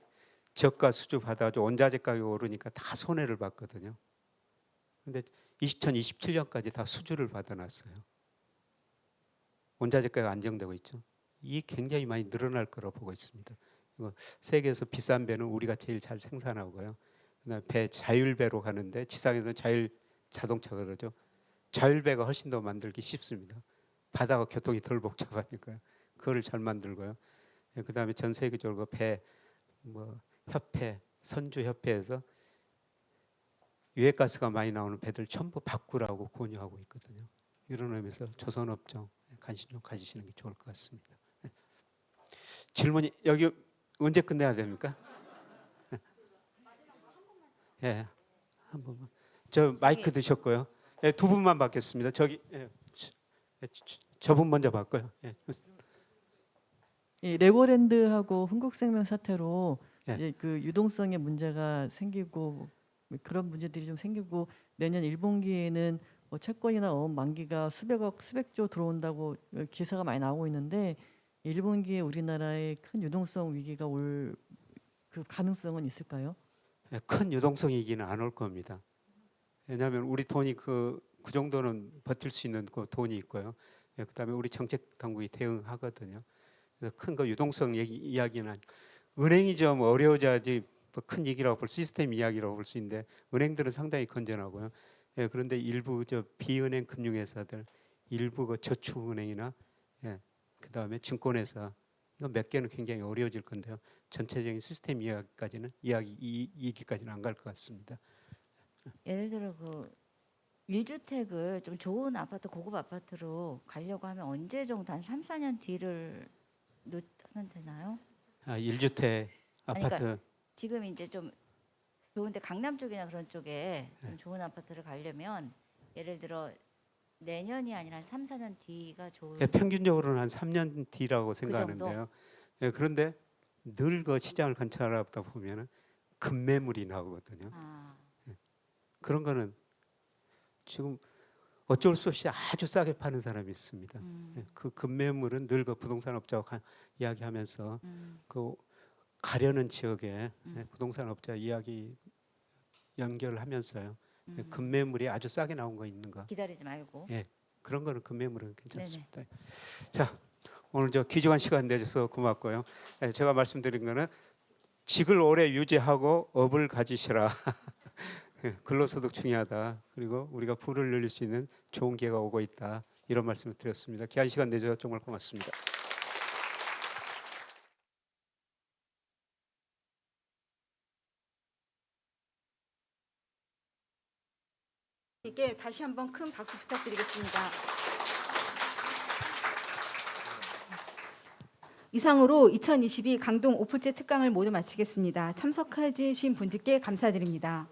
저가 수주 받아가지고 원자재 가격이 오르니까 다 손해를 봤거든요. 근데 2027년까지 다 수주를 받아놨어요. 원자재 가격 안정되고 있죠. 이 굉장히 많이 늘어날 거라고 보고 있습니다. 이거 세계에서 비싼 배는 우리가 제일 잘 생산하고요. 그다음에 배 자율배로 가는데 지상에서는 자율 자동차 그러죠. 자율배가 훨씬 더 만들기 쉽습니다. 바다가 교통이 덜 복잡하니까요. 그거를 잘 만들고요. 그다음에 전 세계적으로 배 뭐 협회, 선주 협회에서 유해가스가 많이 나오는 배들 전부 바꾸라고 권유하고 있거든요. 이런 의미에서 조선업종 관심 좀 가지시는 게 좋을 것 같습니다. 질문이 여기 언제 끝내야 됩니까? 예, 한 번만. 저 마이크 드셨고요. 예, 두 분만 받겠습니다. 저기 저분 먼저 받고요. 예. 이 레고랜드하고 흥국생명 사태로 예. 이제 그 유동성의 문제가 생기고 그런 문제들이 좀 생기고 내년 1분기에는 뭐 채권이나 어음 만기가 수백억, 수백조 들어온다고 기사가 많이 나오고 있는데 1분기에 우리나라에 큰 유동성 위기가 올 그 가능성은 있을까요? 예, 큰 유동성이기는 안 올 겁니다. 왜냐하면 우리 돈이 그 정도는 버틸 수 있는 그 돈이 있고요. 예, 그다음에 우리 정책 당국이 대응하거든요. 그래서 큰 거 유동성 이야기는 은행이 좀 어려워져야지 뭐큰 얘기라고 볼 시스템 이야기라고 볼 수 있는데 은행들은 상당히 건전하고요. 예, 그런데 일부 저 비은행 금융회사들, 일부 그 저축은행이나 그다음에 증권회사 이건 몇 개는 굉장히 어려워질 건데요. 전체적인 시스템 이야기까지는 안 갈 것 같습니다. 예를 들어 그 1주택을 좀 좋은 아파트, 고급 아파트로 가려고 하면 언제 정도 한 3, 4년 뒤를 하면 되나요? 1주택 아니, 아파트 그러니까 지금 이제 좀 좋은데 강남 쪽이나 그런 쪽에 좀 좋은 아파트를 가려면 예를 들어 내년이 아니라 한 3, 4년 뒤가 좋은 평균적으로는 한 3년 뒤라고 정도? 생각하는데요. 그런데 늘 그 시장을 관찰하다 보면은 급매물이 나오거든요. 아, 그런 거는 지금 어쩔 수 없이 아주 싸게 파는 사람이 있습니다. 그 급매물은 늘 그 부동산 업자와 이야기하면서 그 가려는 지역에 부동산 업자 이야기 연결하면서요. 급매물이 아주 싸게 나온 거 있는 거. 기다리지 말고. 그런 거는 급매물은 괜찮습니다. 자, 오늘 저 귀중한 시간 내줘서 고맙고요. 제가 말씀드린 거는 직을 오래 유지하고 업을 가지시라. 근로소득 중요하다. 그리고 우리가 부를 늘릴 수 있는 좋은 기회가 오고 있다. 이런 말씀을 드렸습니다. 귀한 시간 내줘서 정말 고맙습니다. 이게 다시 한번 큰 박수 부탁드리겠습니다. 이상으로 2022 강동 오플제 특강을 모두 마치겠습니다. 참석해 주신 분들께 감사드립니다.